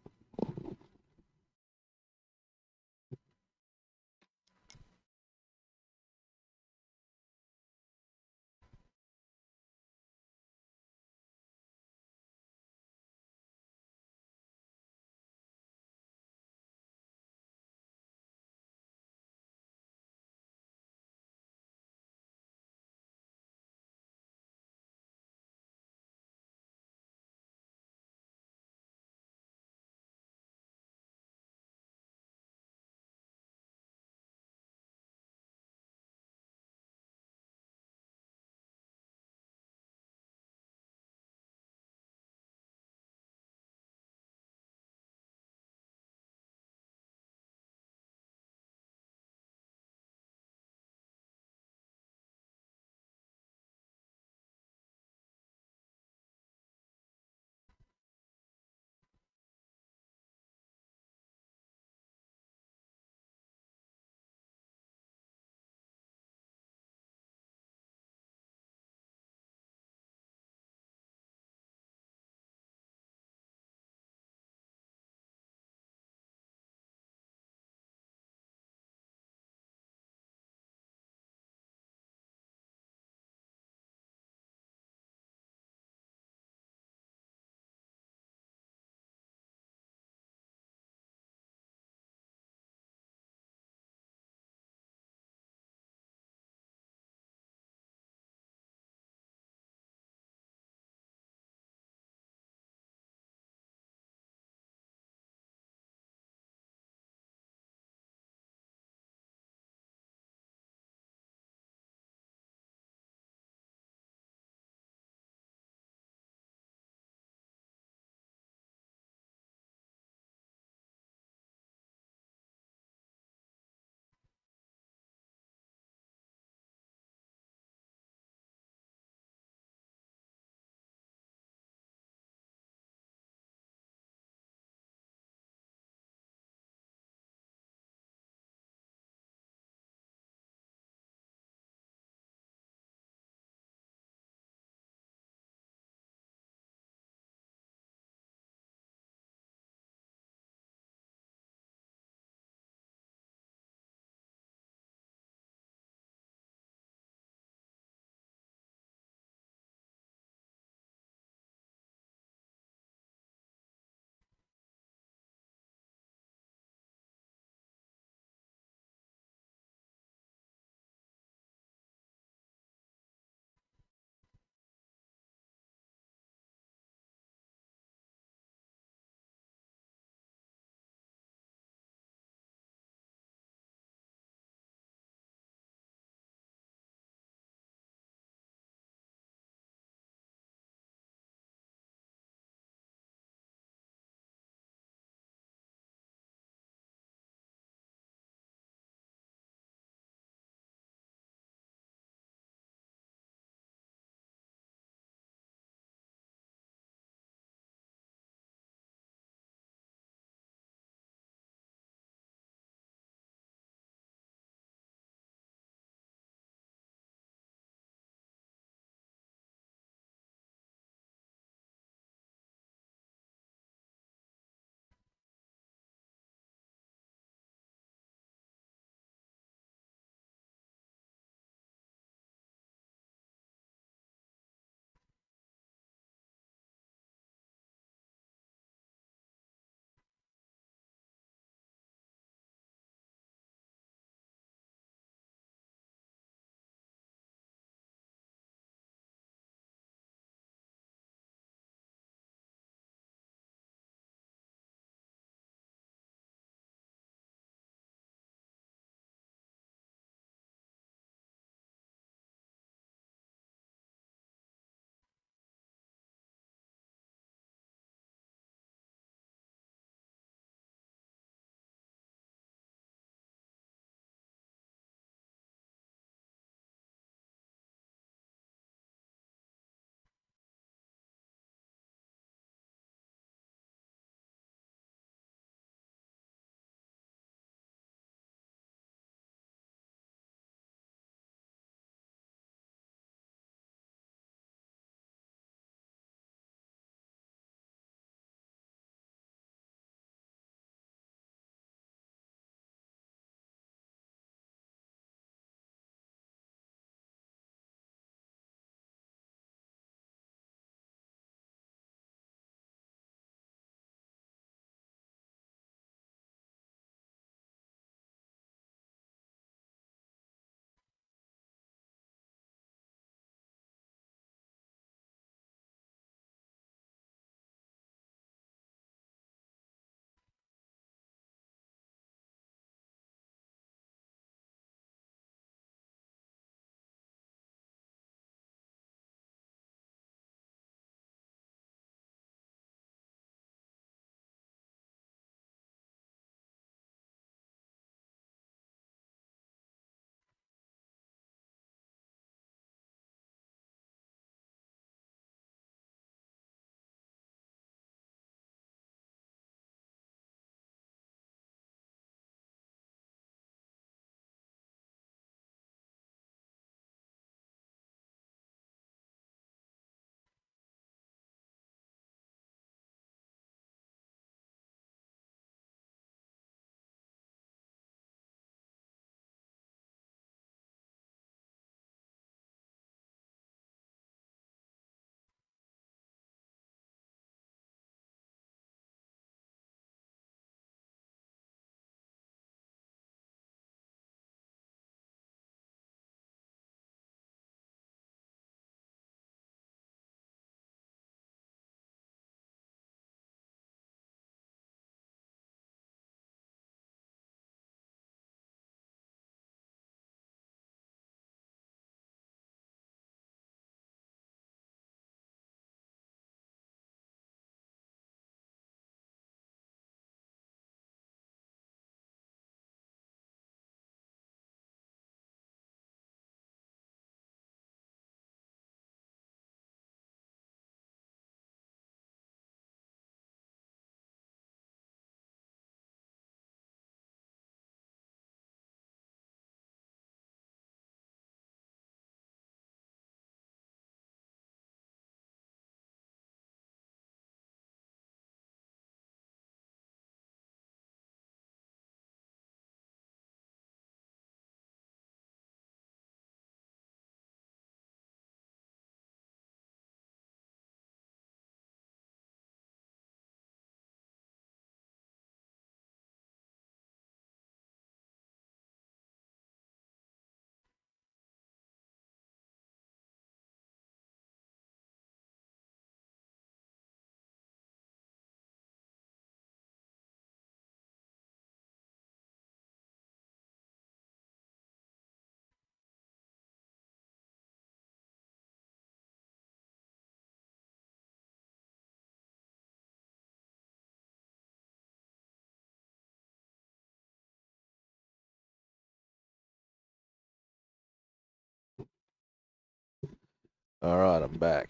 All right, I'm back.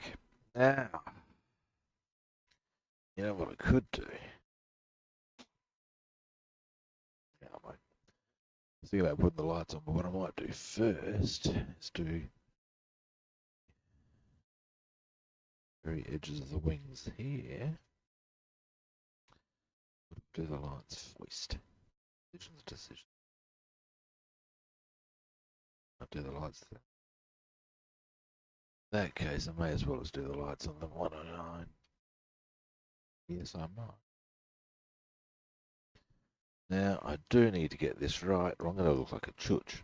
Now, you know what I could do? Yeah, I might think about putting the lights on, but what I might do first is do very edges of the wings here. Do the lights first. Decisions. I'll do the lights there. In that case, I may as well just do the lights on the 109. Yes, I might. Now, I do need to get this right, or I'm going to look like a chooch.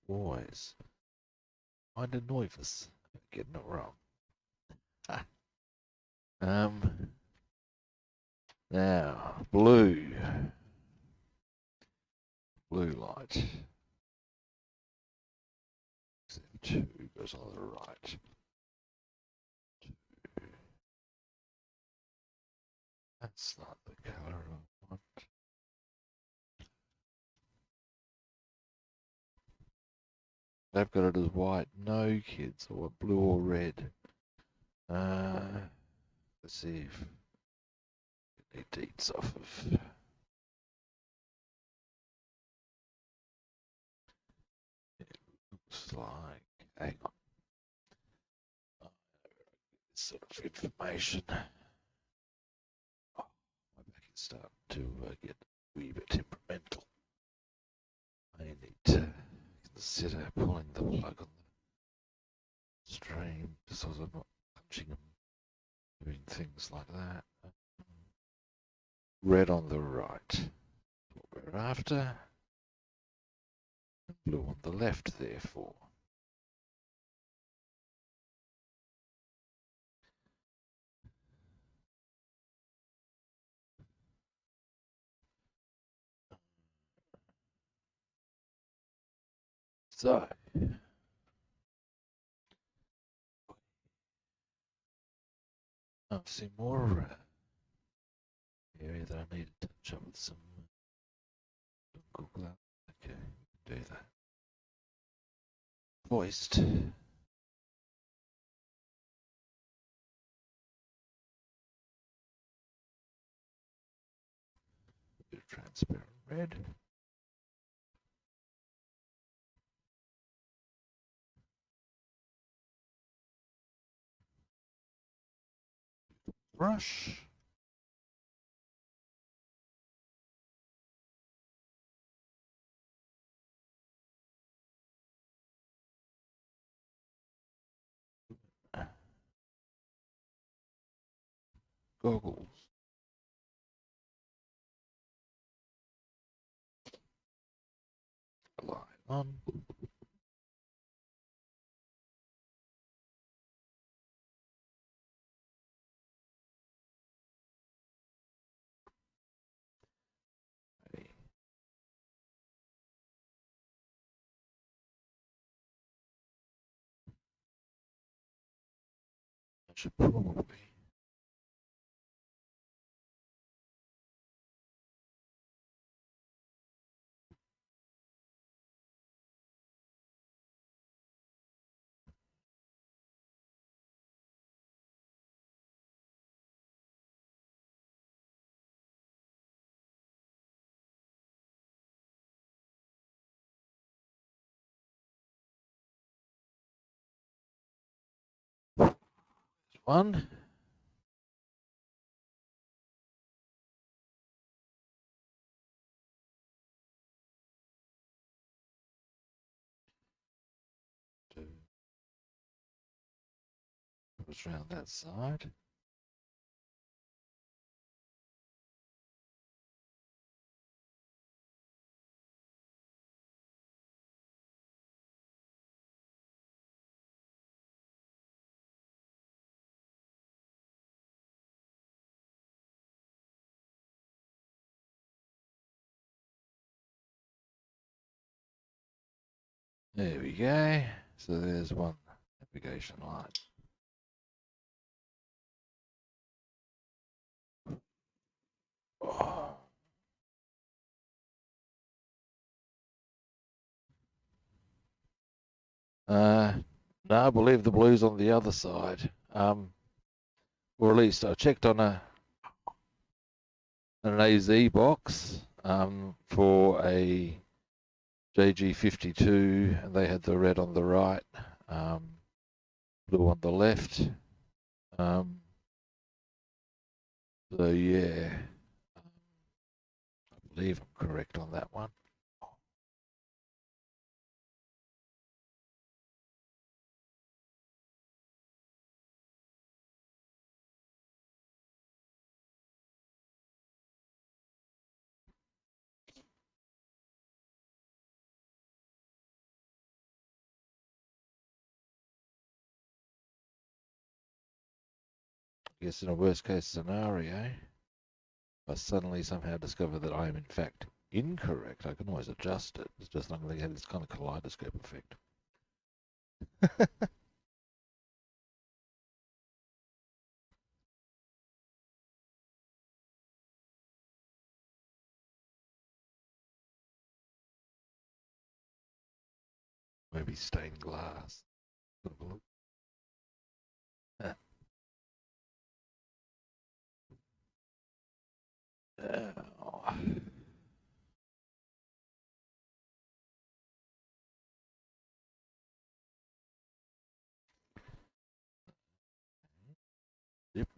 Always kind of nervous about getting it wrong. Now, blue light. Except 2 goes on the right. 2. That's not the color I want. They've got it as white. No, kids. I want blue or red. Let's see if any deets off of. It looks like. Hang on. This sort of information. Oh, my back is starting to get a wee bit temperamental. I need to consider pulling the plug on the stream just so I'm not punching them, doing things like that. Red on the right, what we're after, and blue on the left, therefore. So, I see more area that I need to touch up with some Google. Okay, we can do that. Voiced. Transparent red. Brush. Goggles. Light on. Ready. I should probably one. Two. Goes around that side. There we go. So there's one navigation light. Oh. No, I believe the blue's on the other side. Or at least I checked on an AZ box for a JG52, and they had the red on the right, blue on the left. So yeah, I believe I'm correct on that one. I guess in a worst case scenario, I suddenly somehow discover that I am in fact incorrect, I can always adjust it. It's just not going to have this kind of kaleidoscope effect. Maybe stained glass. Oh. Yep.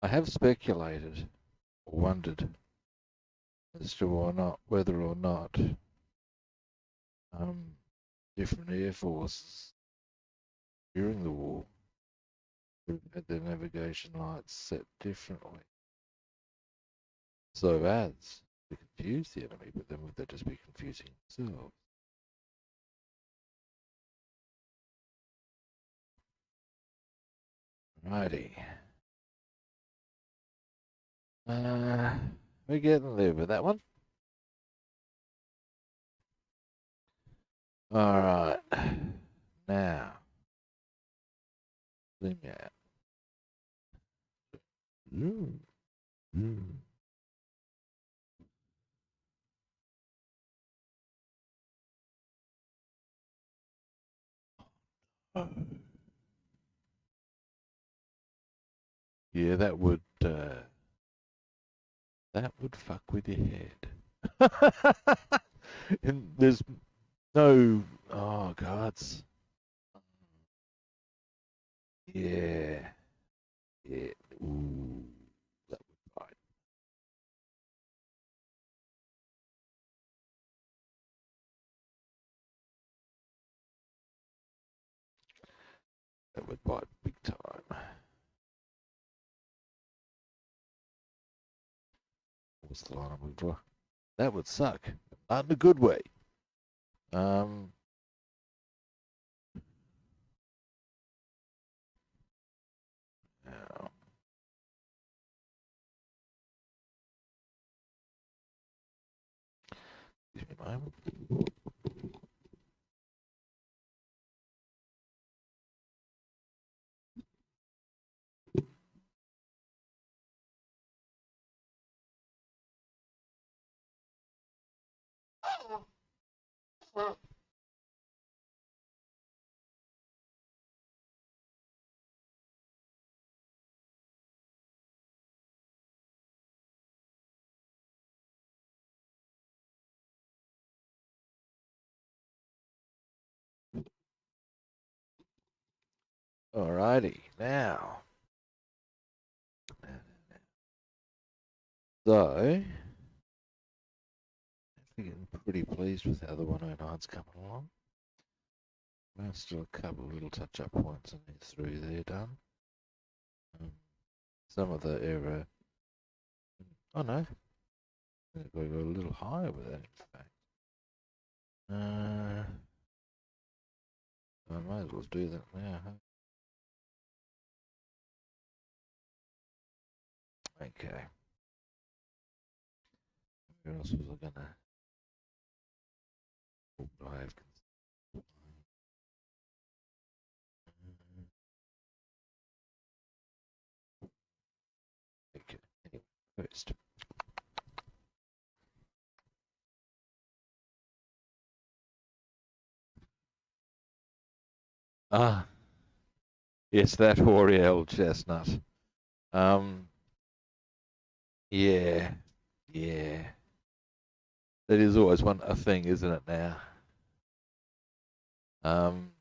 I have speculated or wondered as to whether or not um, different air forces during the war had their navigation lights set differently so as to confuse the enemy, but then would they just be confusing themselves? Righty. Uh, we're getting there with that one. All right. Now, zoom out. Zoom. Zoom. Yeah, that would fuck with your head. And there's no, oh gods. Yeah, yeah. Ooh, that would bite. That would bite big time. What's the line I would draw? That would suck. Not in a good way. Um, now, give me a moment. Alrighty, now. So, I'm getting pretty pleased with how the 109's coming along. Still a couple of little touch-up points I need through there done. Um, some of the error. Oh no, I think I go a little higher with that, in fact. I might as well do that now. Huh? Okay. Where else was I gonna? Oh, I have. Okay. Anyway, first. Ah, yes, that hoary old chestnut. Um, yeah, yeah. That is always one a thing, isn't it now? Um,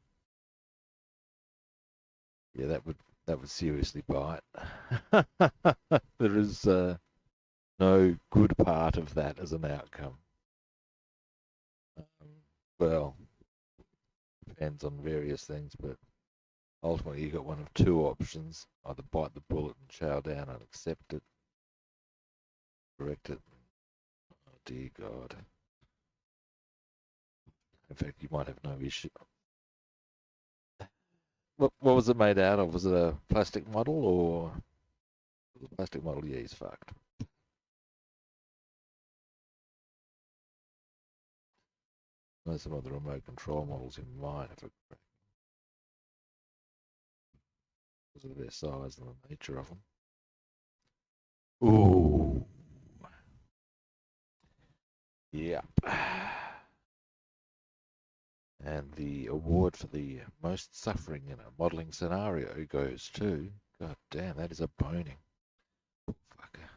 yeah, that would seriously bite. There is no good part of that as an outcome. Um, well, depends on various things, but ultimately you got one of two options: either bite the bullet and chow down and accept it, correct it. Oh dear God! In fact, you might have no issue. What was it made out of? Was it a plastic model or plastic model? Yeah, he's fucked. There's some other remote control models in mine have a crack because of their size and the nature of them. Ooh, yep. And the award for the most suffering in a modelling scenario goes to, God damn, that is a boning. Fucker.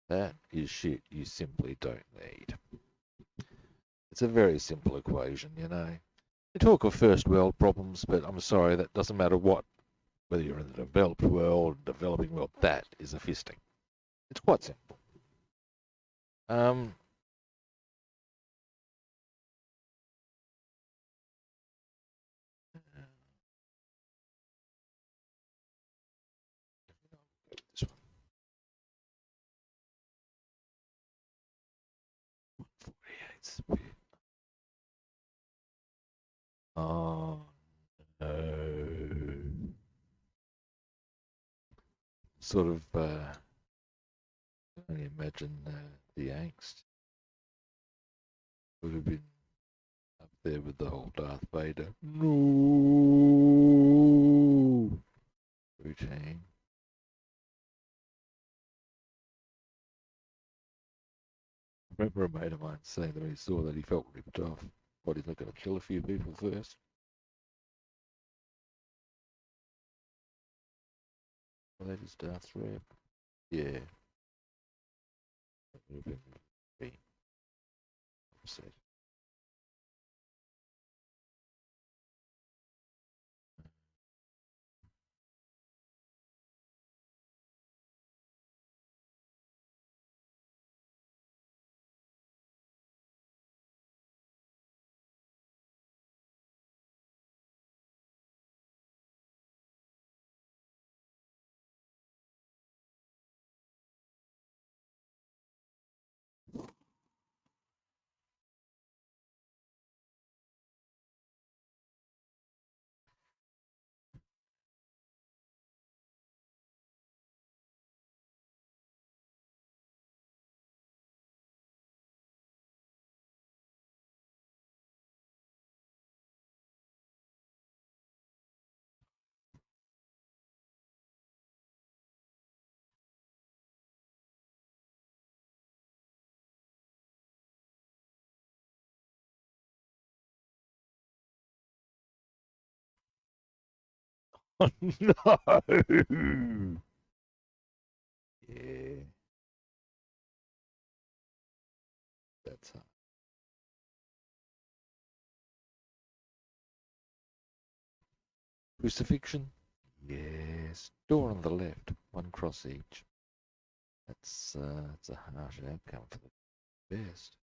That is shit you simply don't need. It's a very simple equation, you know. You talk of first world problems, but I'm sorry, that doesn't matter whether you're in the developed world, developing world, that is a fisting. It's quite simple. Um, this one, 48 speed. Oh, no. Sort of, can only imagine the angst would have been up there with the whole Darth Vader. No routine. I remember a mate of mine saying that when he saw that he felt ripped off. What, he's not going to kill a few people first? Well, that is Darth's rep. Yeah, that would have been very upset. Oh, no! Yeah, that's hard. Crucifixion? Yes. Door on the left, one cross each. That's a harsh outcome for the best.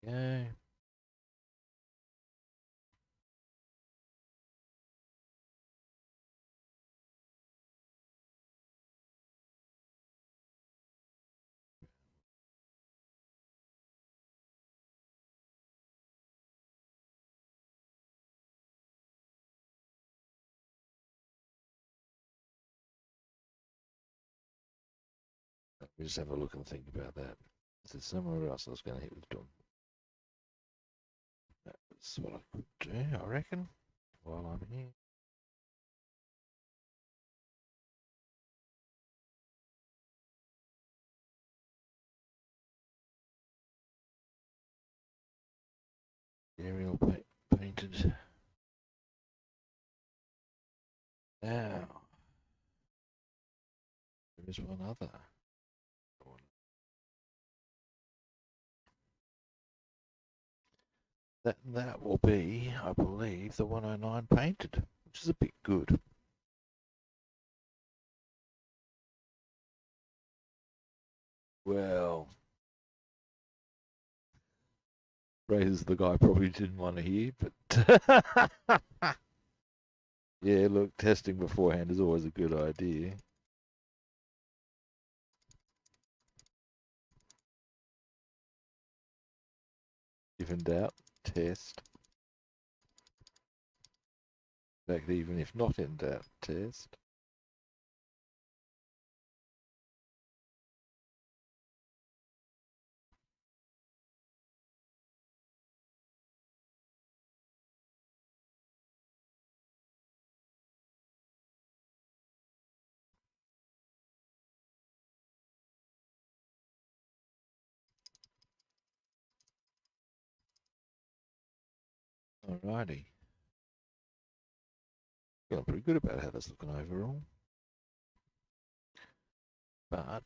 Yeah. We just have a look and think about that. Is there somewhere else I was going to hit with Dawn? That's what I could do, I reckon, while I'm here. Aerial painted. Now, there is one other. That will be, I believe, the 109 painted, which is a bit good. Well, Ray's the guy probably didn't want to hear, but yeah, look, testing beforehand is always a good idea. If in doubt, test. In fact, even if not in doubt, test. Alrighty. Feeling pretty good about how that's looking overall. But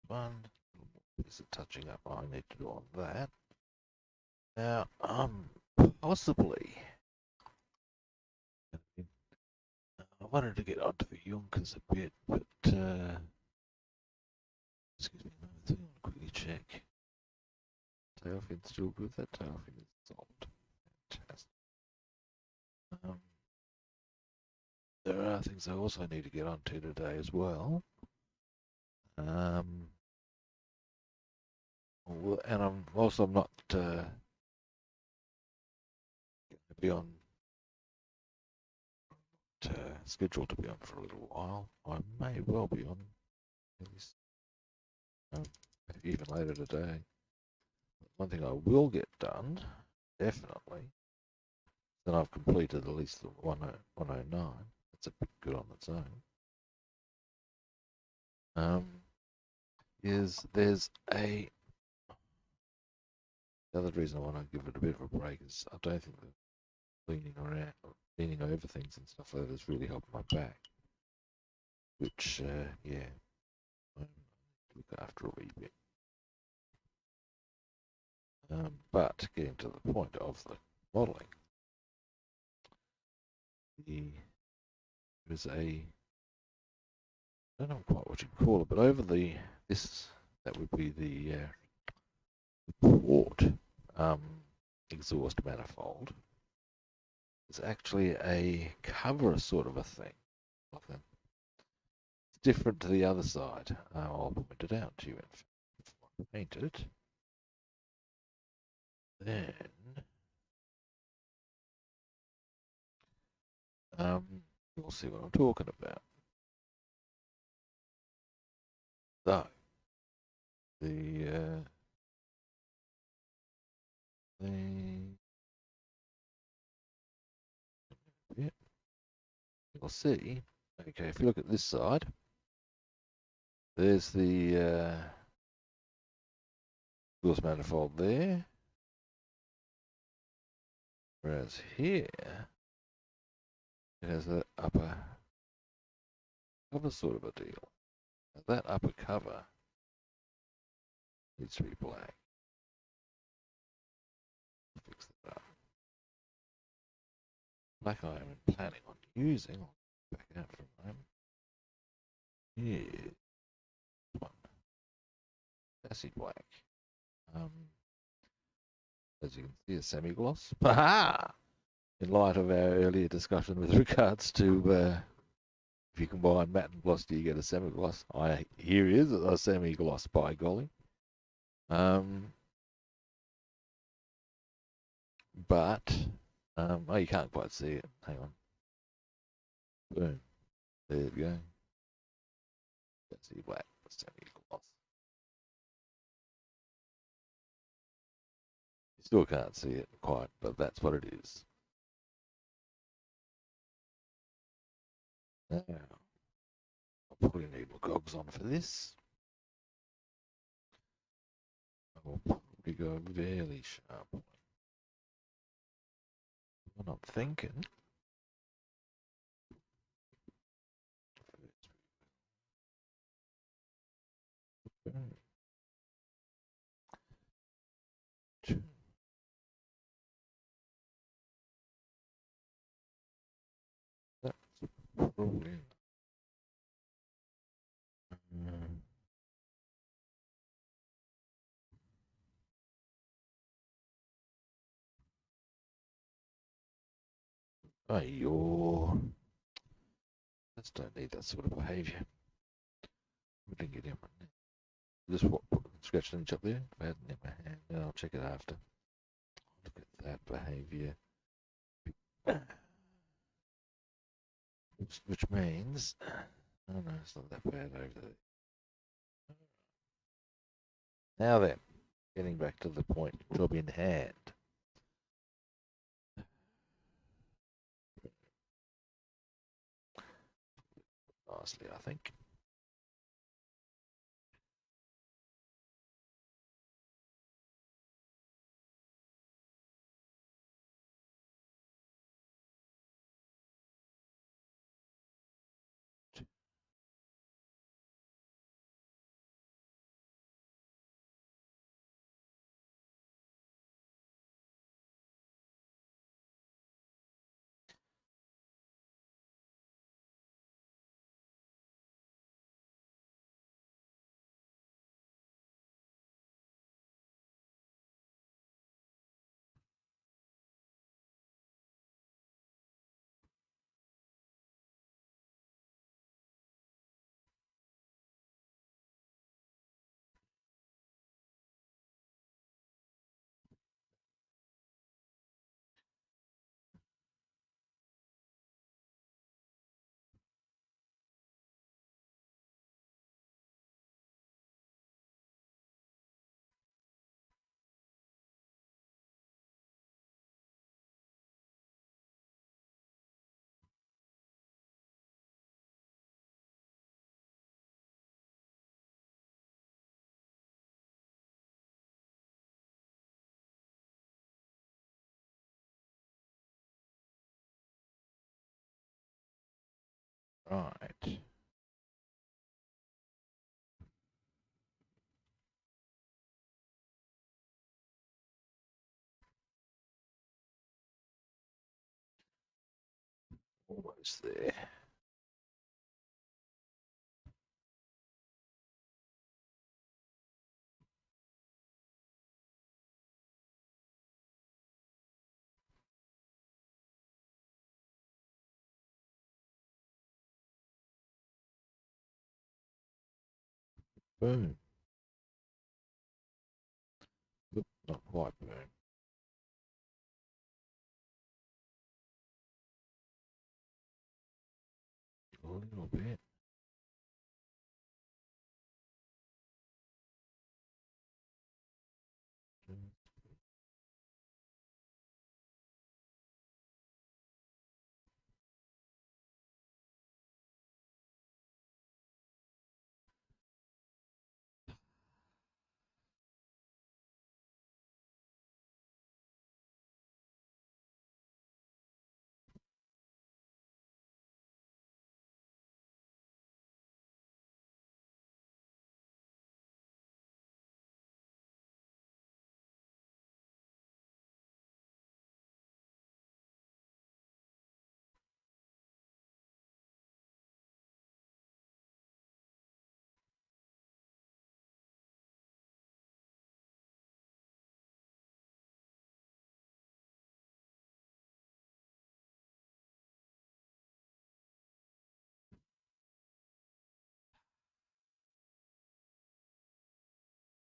one piece of touching up I need to do on that. Now, possibly I wanted to get onto the Junkers a bit, but excuse me, I think I'll quickly check. Tailfin's still good. That tailfin is solid. Fantastic. There are things I also need to get onto today as well. And I'm also not going to be on scheduled to be on for a little while. I may well be on, even later today. One thing I will get done, definitely, then I've completed at least the 109. That's a bit good on its own. Is there's the other reason I want to give it a bit of a break is I don't think that leaning over things and stuff like that is really helping my back. Which, yeah, I look after a wee bit. But getting to the point of the modelling, there's I don't know quite what you'd call it, but over that would be the port exhaust manifold. It's actually a cover sort of a thing. It's different to the other side. I'll point it out to you if I paint it. Then you'll see what I'm talking about. So yeah, you'll see. Okay, if you look at this side, there's the exhaust manifold there. Whereas here, it has that upper cover sort of a deal. Now that upper cover needs to be black. Fix that up. Black I am planning on using. I'll back out for a moment. Here's one. Sassy black. As you can see, a semi-gloss. Ha! In light of our earlier discussion with regards to if you combine matte and gloss, do you get a semi-gloss? Here is a semi-gloss, by golly. But oh, you can't quite see it. Hang on. Boom. There you go. That's the black. semi-gloss. You still can't see it quite, but that's what it is. Now, I'll probably need my gogs on for this. I will probably go fairly sharp. What I'm thinking. That's probably. Oh, you just don't need that sort of behaviour. We didn't get him. Just what scratch an inch up there. If I had it in my hand, and I'll check it after. Look at that behaviour. Which means, oh no, it's not that bad over there. Now then, getting back to the point, job in hand. Nicely, I think. Right. Almost there. Boom. Oop, not quite boom. A little bit.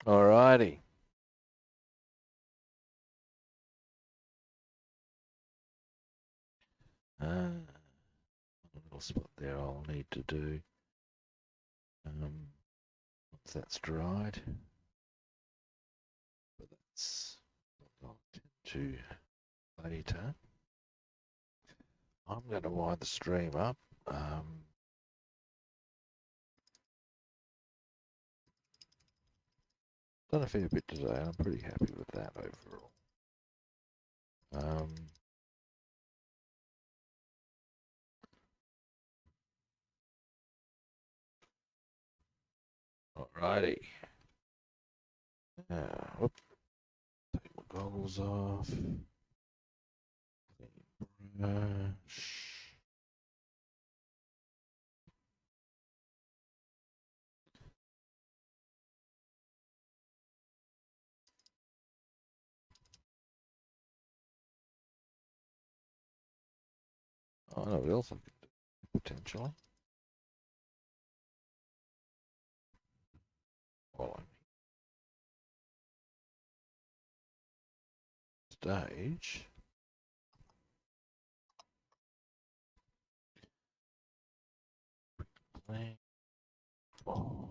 Alrighty. A little spot there I'll need to do. that's dried. But that's what I'll tend to later. I'm going to wind the stream up. Done a fair bit today, and I'm pretty happy with that overall. Alrighty. Whoop. Take my goggles off. Brush. I know what else I could do, potentially. While I'm stage. Oh.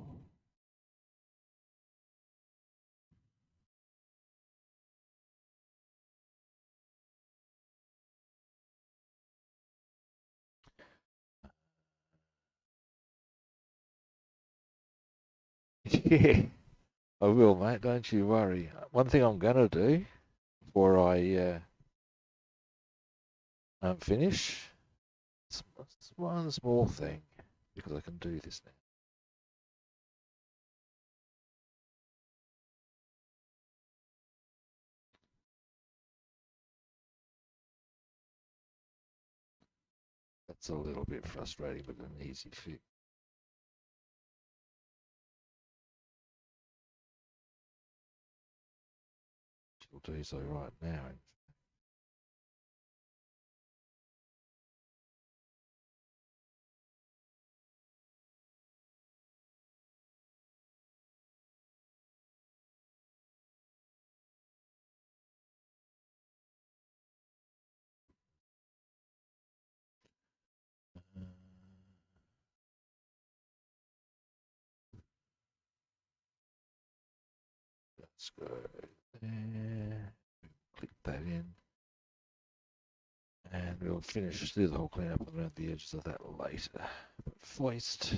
Yeah, I will, mate. Don't you worry. One thing I'm gonna do before I finish, it's one small thing, because I can do this now. That's a little bit frustrating, but an easy fix. She'll do so right now. Let's go there. Click that in. And we'll finish, do the whole cleanup around the edges of that later. But foist.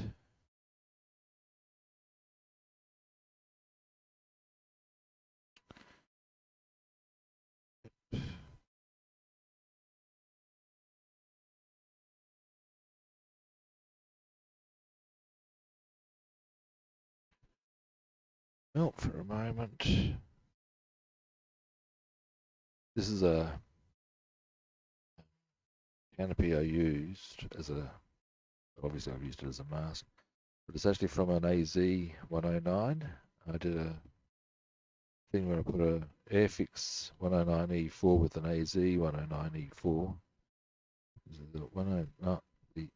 Well, for a moment. This is a canopy I used as obviously I've used it as a mask, but it's actually from an AZ 109. I did a thing where I put a Airfix 109E4 with an AZ 109E4. This is the 109, oh, here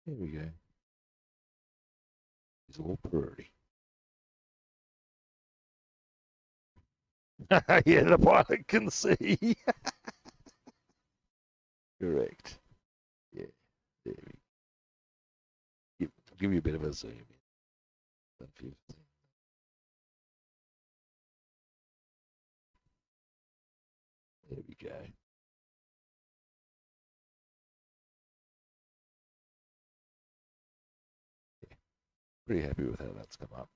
we go. It's all pretty. Yeah, the pilot can see. Correct. Yeah, there we go. Give you a bit of a zoom in. There we go. Yeah, pretty happy with how that's come up.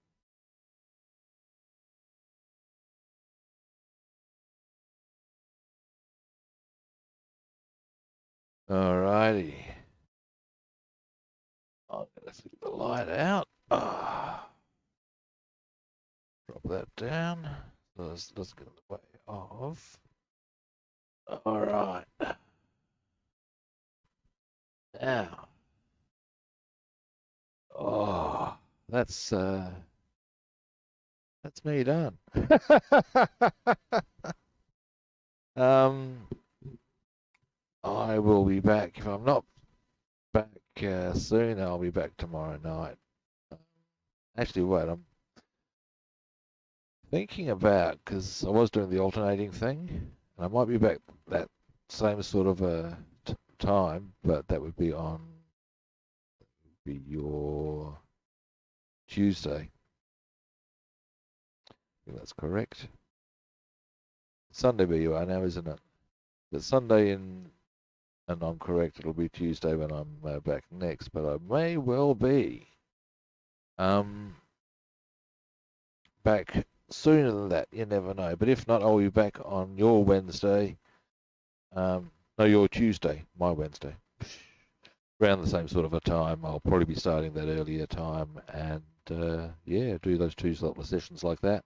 Alrighty. I'm going to flick the light out. Drop that down. Let's get in the way of. Alright. Now. Oh, that's me done. I will be back. If I'm not back soon, I'll be back tomorrow night. Actually, wait, I'm thinking about, because I was doing the alternating thing, and I might be back that same sort of time, but that would be on your Tuesday. I think that's correct. Sunday where you are now, isn't it? It's Sunday and I'm correct. It'll be Tuesday when I'm back next, but I may well be back sooner than that. You never know. But if not, I'll be back on your Wednesday. No, your Tuesday, my Wednesday. Around the same sort of a time. I'll probably be starting that earlier time and yeah, do those 2 slotless sessions like that.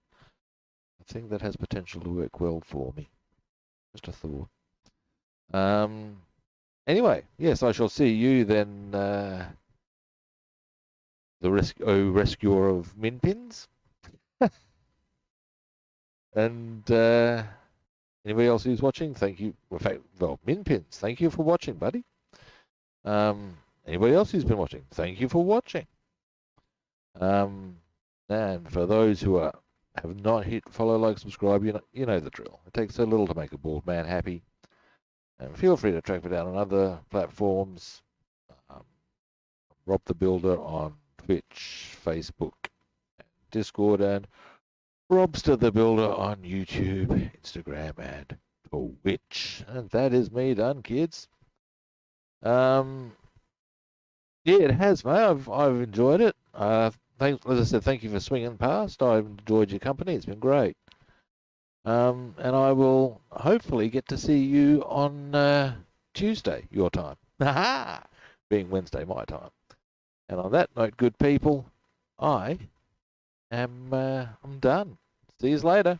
I think that has potential to work well for me. Just a thought. Anyway, yes, I shall see you then, the rescuer of min pins. And anybody else who's watching, thank you. In fact, well, min pins, thank you for watching, buddy. Anybody else who's been watching, thank you for watching. And for those who have not hit follow, like, subscribe, you know the drill. It takes so little to make a bald man happy. And feel free to track me down on other platforms. Rob the Builder on Twitch, Facebook, and Discord, and Robster the Builder on YouTube, Instagram, and Twitch. And that is me done, kids. Yeah, it has, mate. I've enjoyed it. As I said, thank you for swinging past. I've enjoyed your company. It's been great. And I will hopefully get to see you on Tuesday, your time. Being Wednesday, my time. And on that note, good people, I'm done. See you later.